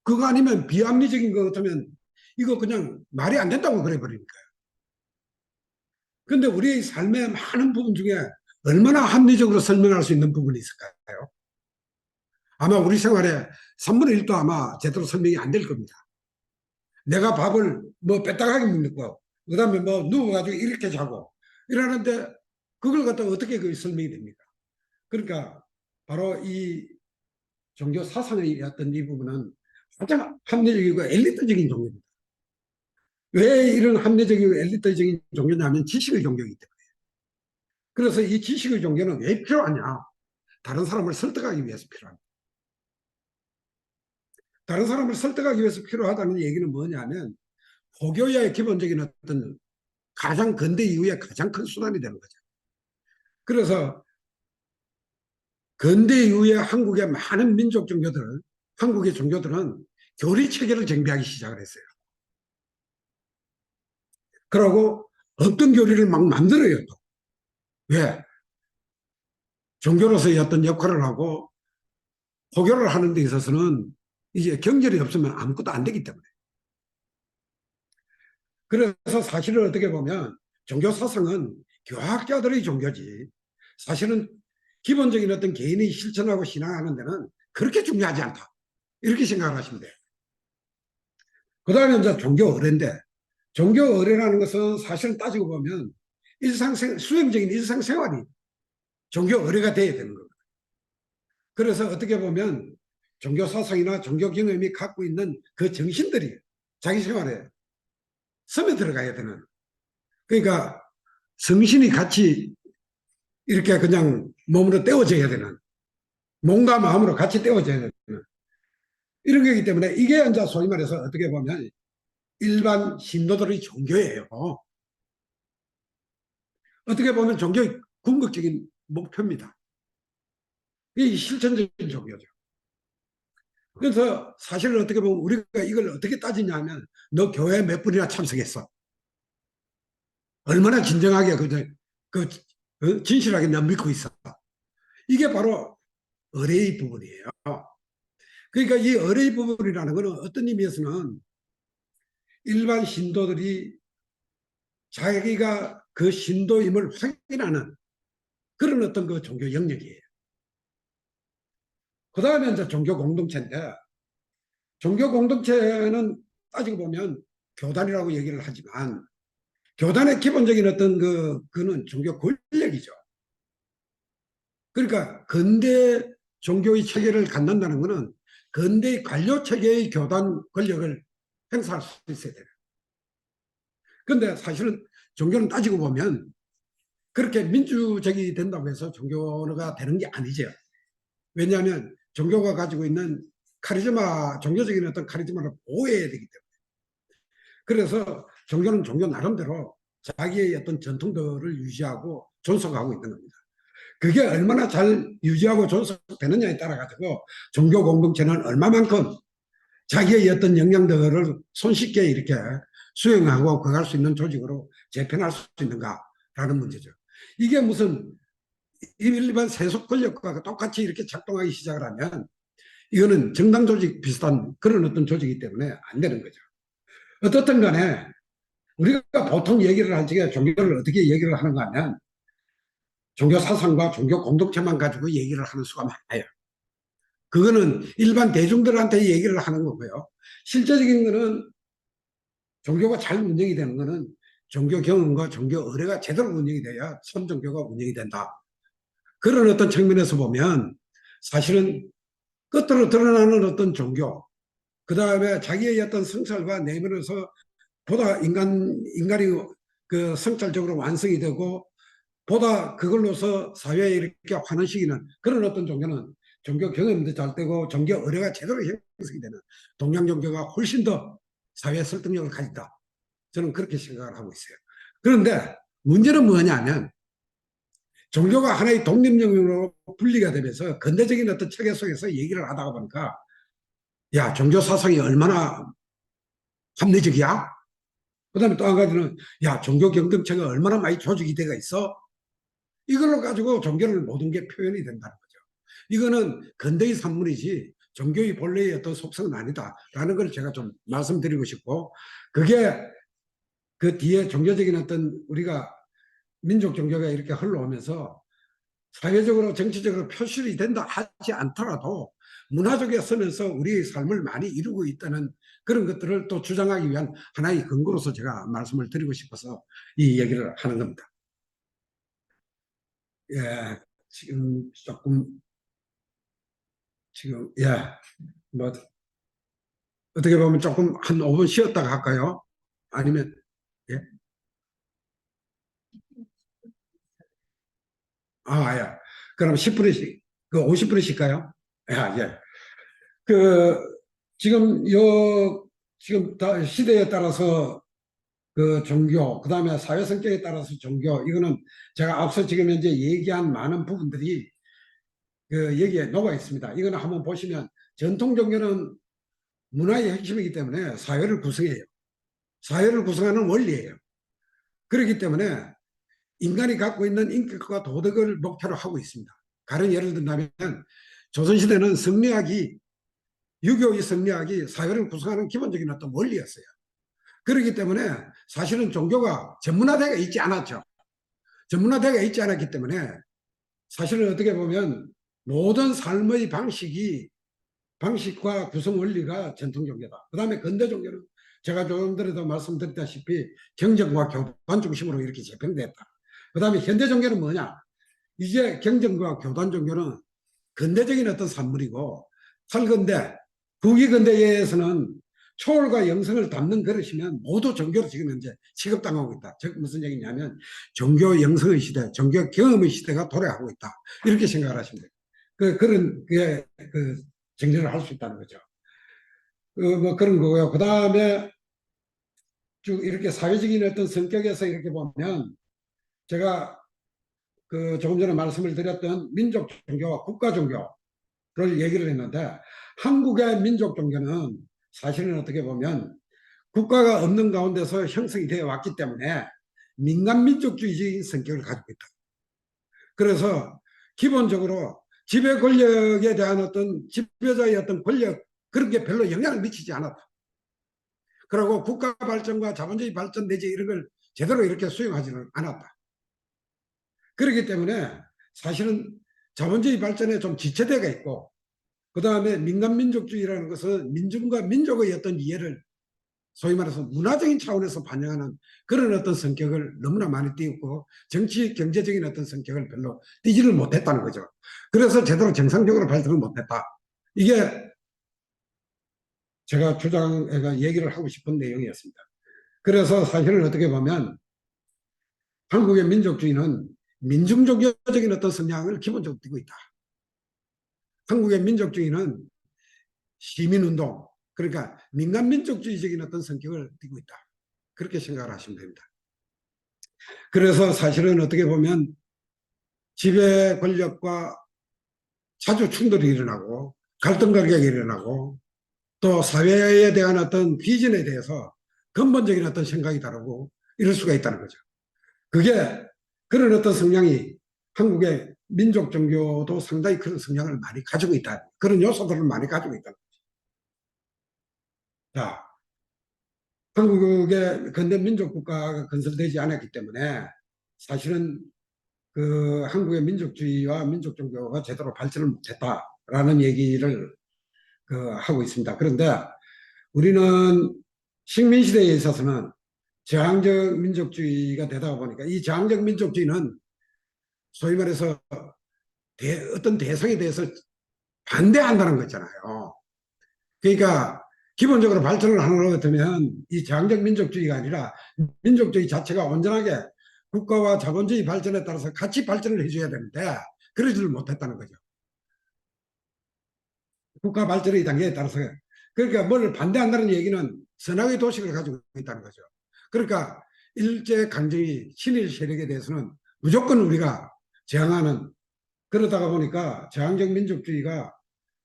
그거 아니면 비합리적인 것 같으면 이거 그냥 말이 안 된다고 그래 버리니까요. 근데 우리의 삶의 많은 부분 중에 얼마나 합리적으로 설명할 수 있는 부분이 있을까요? 아마 우리 생활에 3분의 1도 아마 제대로 설명이 안 될 겁니다. 내가 밥을 뭐 빼딱하게 먹고, 그 다음에 뭐 누워가지고 이렇게 자고, 이러는데 그걸 갖다가 어떻게 그 설명이 됩니까? 그러니까 바로 이 종교 사상의 어떤 이 부분은 가장 합리적이고 엘리트적인 종교입니다. 왜 이런 합리적이고 엘리트적인 종교냐면 지식의 종교이기 때문에. 그래서 이 지식의 종교는 왜 필요하냐? 다른 사람을 설득하기 위해서 필요합니다. 다른 사람을 설득하기 위해서 필요하다는 얘기는 뭐냐면 포교의 기본적인 어떤 가장 근대 이후에 가장 큰 수단이 되는 거죠. 그래서 근대 이후에 한국의 많은 민족 종교들, 한국의 종교들은 교리 체계를 정비하기 시작을 했어요. 그러고 없던 교리를 막 만들어요. 또. 왜? 종교로서의 어떤 역할을 하고 포교를 하는 데 있어서는 이제 경절이 없으면 아무것도 안 되기 때문에. 그래서 사실은 어떻게 보면 종교 사상은 교학자들의 종교지 사실은 기본적인 어떤 개인이 실천하고 신앙하는 데는 그렇게 중요하지 않다. 이렇게 생각을 하시면 돼요. 그 다음에 이제 종교 의례인데 종교 의례라는 것은 사실은 따지고 보면 수행적인 일상생활이 종교 의례가 돼야 되는 겁니다. 그래서 어떻게 보면 종교 사상이나 종교 경험이 갖고 있는 그 정신들이 자기 생활에 스며 들어가야 되는. 그러니까 성신이 같이 이렇게 그냥 몸으로 떼어져야 되는. 몸과 마음으로 같이 떼어져야 되는. 이런 거기 때문에 이게 이제 소위 말해서 어떻게 보면 일반 신도들의 종교예요. 어떻게 보면 종교의 궁극적인 목표입니다. 이 실천적인 종교죠. 그래서 사실은 어떻게 보면 우리가 이걸 어떻게 따지냐면 너 교회 몇 분이나 참석했어. 얼마나 진정하게 진실하게 나 믿고 있어. 이게 바로 의례의 부분이에요. 그러니까 이 의례의 부분이라는 것은 어떤 의미에서는 일반 신도들이 자기가 그 신도임을 확인하는 그런 어떤 그 종교 영역이에요. 그 다음에 이제 종교 공동체인데, 종교 공동체는 따지고 보면 교단이라고 얘기를 하지만, 교단의 기본적인 어떤 그는 종교 권력이죠. 그러니까 근대 종교의 체계를 갖는다는 것은 근대 관료 체계의 교단 권력을 행사할 수 있어야 돼요. 그런데 사실은 종교는 따지고 보면 그렇게 민주적이 된다고 해서 종교가 되는 게 아니죠. 왜냐하면 종교가 가지고 있는 카리스마, 종교적인 어떤 카리스마를 보호해야 되기 때문에. 그래서 종교는 종교 나름대로 자기의 어떤 전통들을 유지하고 존속하고 있는 겁니다. 그게 얼마나 잘 유지하고 존속되느냐에 따라 가지고 종교 공동체는 얼마만큼 자기의 어떤 역량들을 손쉽게 이렇게 수행하고 그갈 수 있는 조직으로 재편할 수 있는가라는 문제죠. 이게 무슨 일반 세속 권력과 똑같이 이렇게 작동하기 시작을 하면 이거는 정당 조직 비슷한 그런 어떤 조직이기 때문에 안 되는 거죠. 어떻든 간에 우리가 보통 얘기를 할 적에 종교를 어떻게 얘기를 하는가 하면 종교 사상과 종교 공동체만 가지고 얘기를 하는 수가 많아요. 그거는 일반 대중들한테 얘기를 하는 거고요. 실제적인 거는 종교가 잘 운영이 되는 거는 종교 경험과 종교 의례가 제대로 운영이 돼야 선종교가 운영이 된다. 그런 어떤 측면에서 보면 사실은 끝으로 드러나는 어떤 종교, 그 다음에 자기의 어떤 성찰과 내면에서 보다 인간이 그 성찰적으로 완성이 되고 보다 그걸로서 사회에 이렇게 환원시키는 그런 어떤 종교는 종교 경험도 잘 되고 종교 의례가 제대로 형성이 되는 동양 종교가 훨씬 더 사회 설득력을 가진다. 저는 그렇게 생각을 하고 있어요. 그런데 문제는 뭐냐면 종교가 하나의 독립 영역으로 분리가 되면서 근대적인 어떤 체계 속에서 얘기를 하다가 보니까 야, 종교 사상이 얼마나 합리적이야? 그 다음에 또 한 가지는 야, 종교 경동체가 얼마나 많이 조직이 되어 있어? 이걸로 가지고 종교를 모든 게 표현이 된다는 거죠. 이거는 근대의 산물이지 종교의 본래의 어떤 속성은 아니다라는 걸 제가 좀 말씀드리고 싶고, 그게 그 뒤에 종교적인 어떤 우리가 민족 종교가 이렇게 흘러오면서 사회적으로 정치적으로 표출이 된다 하지 않더라도 문화적인 선에서 우리의 삶을 많이 이루고 있다는 그런 것들을 또 주장하기 위한 하나의 근거로서 제가 말씀을 드리고 싶어서 이 얘기를 하는 겁니다. 예, 지금 조금 지금 뭐 어떻게 보면 조금 한 5분 쉬었다가 할까요? 아니면 예? 예. 그럼 10분씩 그 50분씩 쉴까요? 예. 그 지금 지금 시대에 따라서 그 종교, 그 다음에 사회 성격에 따라서 종교, 이거는 제가 앞서 지금 현재 얘기한 많은 부분들이 그 여기에 녹아 있습니다. 이거는 한번 보시면 전통 종교는 문화의 핵심이기 때문에 사회를 구성해요. 사회를 구성하는 원리예요. 그렇기 때문에 인간이 갖고 있는 인격과 도덕을 목표로 하고 있습니다. 다른 예를 든다면 조선시대는 성리학이 유교의 성리학이 사회를 구성하는 기본적인 어떤 원리였어요. 그렇기 때문에 사실은 종교가 전문화되어 있지 않았죠. 전문화되어 있지 않았기 때문에 사실은 어떻게 보면 모든 삶의 방식과 구성 원리가 전통 종교다. 그 다음에 근대 종교는 제가 조금 전에도 말씀드렸다시피 경전과 교단 중심으로 이렇게 재편됐다. 그 다음에 현대 종교는 뭐냐? 이제 경전과 교단 종교는 근대적인 어떤 산물이고 탈근대, 국위근대에서는 초월과 영성을 담는 그릇이면 모두 종교로 지금 현재 취급당하고 있다. 즉 무슨 얘기냐면 종교 영성의 시대, 종교 경험의 시대가 도래하고 있다. 이렇게 생각을 하시면 돼요. 그런 정리를 할 수 있다는 거죠. 뭐 그런 거고요. 그 다음에 쭉 이렇게 사회적인 어떤 성격에서 이렇게 보면 제가 그 조금 전에 말씀을 드렸던 민족 종교와 국가 종교를 얘기를 했는데 한국의 민족 종교는 사실은 어떻게 보면 국가가 없는 가운데서 형성이 되어 왔기 때문에 민간 민족주의적인 성격을 가지고 있다. 그래서 기본적으로 지배 권력에 대한 어떤 지배자의 어떤 권력 그런 게 별로 영향을 미치지 않았다. 그리고 국가 발전과 자본주의 발전 내지 이런 걸 제대로 이렇게 수용하지는 않았다. 그렇기 때문에 사실은 자본주의 발전에 좀 지체되가 있고, 그 다음에 민간민족주의라는 것은 민중과 민족의 어떤 이해를 소위 말해서 문화적인 차원에서 반영하는 그런 어떤 성격을 너무나 많이 띄웠고, 정치 경제적인 어떤 성격을 별로 띄지를 못했다는 거죠. 그래서 제대로 정상적으로 발전을 못했다. 이게 제가 얘기를 하고 싶은 내용이었습니다. 그래서 사실은 어떻게 보면 한국의 민족주의는 민중종교적인 어떤 성향을 기본적으로 띠고 있다. 한국의 민족주의는 시민운동, 그러니까 민간민족주의적인 어떤 성격을 띠고 있다. 그렇게 생각을 하시면 됩니다. 그래서 사실은 어떻게 보면 지배 권력과 자주 충돌이 일어나고 갈등 관계가 일어나고 또 사회에 대한 어떤 비전에 대해서 근본적인 어떤 생각이 다르고 이럴 수가 있다는 거죠. 그게 그런 어떤 성향이 한국의 민족 종교도 상당히 그런 성향을 많이 가지고 있다. 그런 요소들을 많이 가지고 있다. 자, 한국의 근대 민족 국가가 건설되지 않았기 때문에 사실은 그 한국의 민족주의와 민족 종교가 제대로 발전을 못했다라는 얘기를 하고 있습니다. 그런데 우리는 식민시대에 있어서는 저항적 민족주의가 되다 보니까 이 저항적 민족주의는 소위 말해서 어떤 대상에 대해서 반대한다는 거잖아요. 그러니까 기본적으로 발전을 하는 것 같으면 이 저항적 민족주의가 아니라 민족주의 자체가 온전하게 국가와 자본주의 발전에 따라서 같이 발전을 해줘야 되는데 그러지를 못했다는 거죠. 국가 발전의 단계에 따라서. 그러니까 뭘 반대한다는 얘기는 선악의 도식을 가지고 있다는 거죠. 그러니까 일제강점기 친일 세력에 대해서는 무조건 우리가 저항하는, 그러다가 보니까 저항적 민족주의가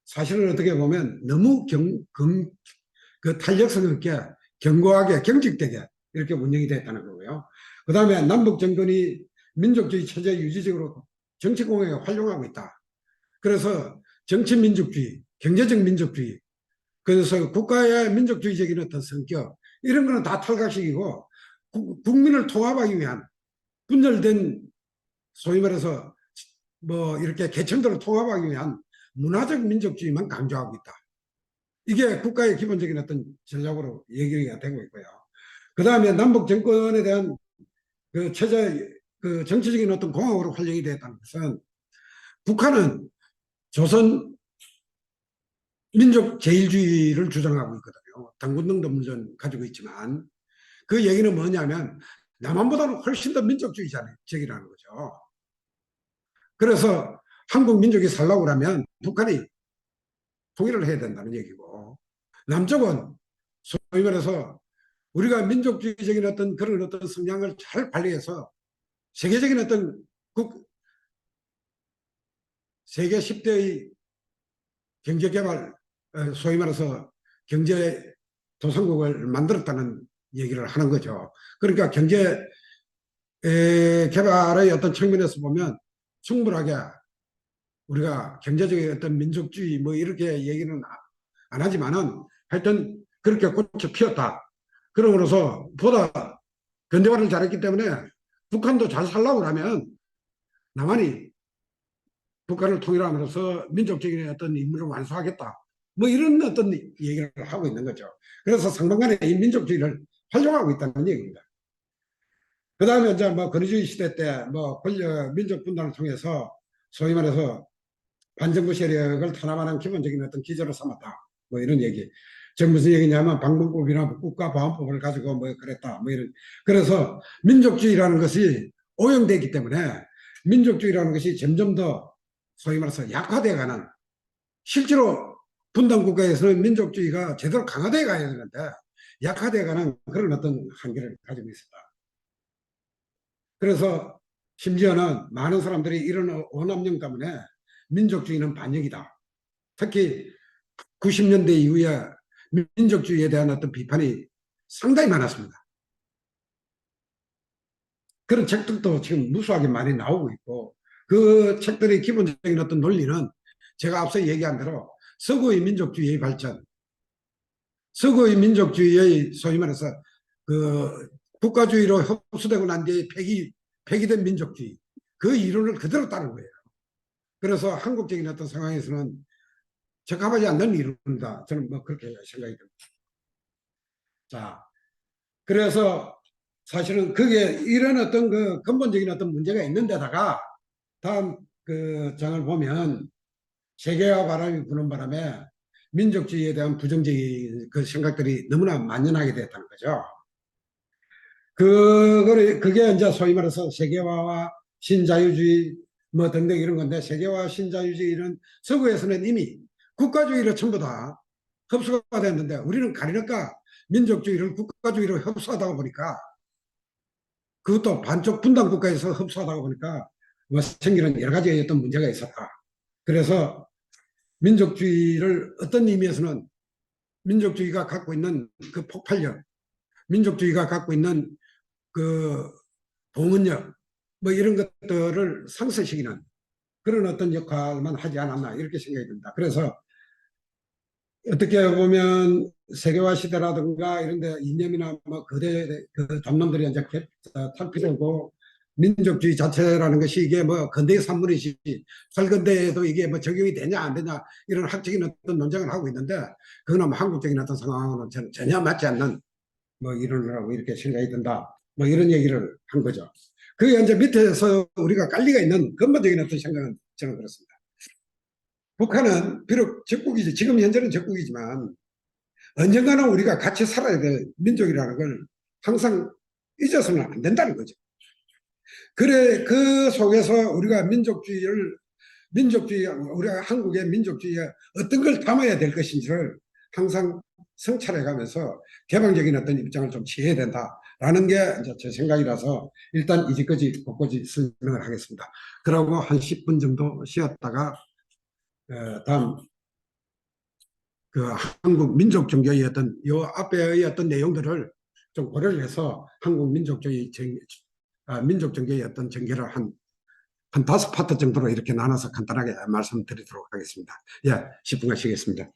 사실은 어떻게 보면 너무 그 탄력성 있게 견고하게 경직되게 이렇게 운영이 됐다는 거고요. 그 다음에 남북 정권이 민족주의 체제 유지적으로 정치공학에 활용하고 있다. 그래서 정치민족주의, 경제적 민족주의, 그래서 국가의 민족주의적인 어떤 성격, 이런 거는 다 탈각식이고 국민을 통합하기 위한 분열된, 소위 말해서 뭐 이렇게 계층들을 통합하기 위한 문화적 민족주의만 강조하고 있다. 이게 국가의 기본적인 어떤 전략으로 얘기가 되고 있고요. 그 다음에 남북 정권에 대한 그 체제, 그 정치적인 어떤 공학으로 활용이 되었다는 것은 북한은 조선 민족 제일주의를 주장하고 있거든요. 당군능도 물론 가지고 있지만 그 얘기는 뭐냐면 남한보다는 훨씬 더 민족주의적이라는 거죠. 그래서 한국 민족이 살라고 하면 북한이 통일을 해야 된다는 얘기고, 남쪽은 소위 말해서 우리가 민족주의적인 어떤 그런 어떤 성향을 잘 발휘해서 세계적인 어떤 세계 10대의 경제개발, 소위 말해서 경제 도상국을 만들었다는 얘기를 하는 거죠. 그러니까 경제 개발의 어떤 측면에서 보면 충분하게 우리가 경제적인 어떤 민족주의 뭐 이렇게 얘기는 안 하지만은 하여튼 그렇게 꽃이 피었다. 그러므로서 보다 근대화를 잘했기 때문에 북한도 잘 살라고 하면 남한이 북한을 통일함으로써 민족적인 어떤 임무를 완수하겠다. 뭐 이런 어떤 얘기를 하고 있는 거죠. 그래서 상반간에 이 민족주의를 활용하고 있다는 얘기입니다. 그 다음에 이제 뭐 권위주의 시대 때 뭐 권력, 민족 분단을 통해서 소위 말해서 반정부 세력을 탄압하는 기본적인 어떤 기조를 삼았다. 뭐 이런 얘기. 저 무슨 얘기냐면 방공법이나 국가보안법을 가지고 뭐 그랬다. 뭐 이런. 그래서 민족주의라는 것이 오염되기 때문에 민족주의라는 것이 점점 더 소위 말해서 약화되어가는, 실제로 분단 국가에서는 민족주의가 제대로 강화되어 가야 되는데 약화되어가는 그런 어떤 한계를 가지고 있습니다. 그래서 심지어는 많은 사람들이 이런 오남용 때문에 민족주의는 반역이다. 특히 90년대 이후에 민족주의에 대한 어떤 비판이 상당히 많았습니다. 그런 책들도 지금 무수하게 많이 나오고 있고, 그 책들의 기본적인 어떤 논리는 제가 앞서 얘기한 대로 서구의 민족주의의 발전, 서구의 민족주의의 소위 말해서 그 국가주의로 흡수되고 난 뒤에 폐기된 민족주의 그 이론을 그대로 따른 거예요. 그래서 한국적인 어떤 상황에서는 적합하지 않는 이론이다. 저는 뭐 그렇게 생각이 듭니다. 자, 그래서 사실은 그게 이런 어떤 그 근본적인 어떤 문제가 있는데다가 다음 그 장을 보면 세계화 바람이 부는 바람에 민족주의에 대한 부정적인 그 생각들이 너무나 만연하게 됐다는 거죠. 그게 이제 소위 말해서 세계화와 신자유주의 뭐 등등 이런 건데 세계화 신자유주의 이런 서구에서는 이미 국가주의로 전부 다 흡수가 됐는데 우리는 가리니까 민족주의를 국가주의로 흡수하다 보니까 그것도 반쪽 분단 국가에서 흡수하다 보니까 뭐 생기는 여러 가지 어떤 문제가 있었다. 그래서 민족주의를 어떤 의미에서는 민족주의가 갖고 있는 그 폭발력, 민족주의가 갖고 있는 그 동원력, 뭐 이런 것들을 상쇄시키는 그런 어떤 역할만 하지 않았나 이렇게 생각이 듭니다. 그래서 어떻게 보면 세계화 시대라든가 이런 데 이념이나 뭐 거대 그 담론들이 이제 탈피되고 민족주의 자체라는 것이 이게 뭐 근대의 산물이지 탈근대에도 이게 뭐 적용이 되냐 안 되냐 이런 학적인 어떤 논쟁을 하고 있는데 그거는 뭐 한국적인 어떤 상황은 전혀 맞지 않는 뭐 이론이라고 이렇게 생각이 든다. 뭐 이런 얘기를 한 거죠. 그게 이제 밑에서 우리가 깔리가 있는 근본적인 어떤 생각은 저는 그렇습니다. 북한은 비록 적국이지, 지금 현재는 적국이지만 언젠가는 우리가 같이 살아야 될 민족이라는 걸 항상 잊어서는 안 된다는 거죠. 그래, 그 속에서 우리가 우리가 한국의 민족주의에 어떤 걸 담아야 될 것인지를 항상 성찰해 가면서 개방적인 어떤 입장을 좀 취해야 된다라는 게 이제 제 생각이라서 일단 이제까지 곳곳이 설명을 하겠습니다. 그러고 한 10분 정도 쉬었다가 다음 그 한국 민족 종교의 어떤 요 앞에의 어떤 내용들을 좀 고려를 해서 한국 민족 종교의 어떤 전개를 한 5파트 정도로 이렇게 나눠서 간단하게 말씀드리도록 하겠습니다. 예, 10분간 쉬겠습니다.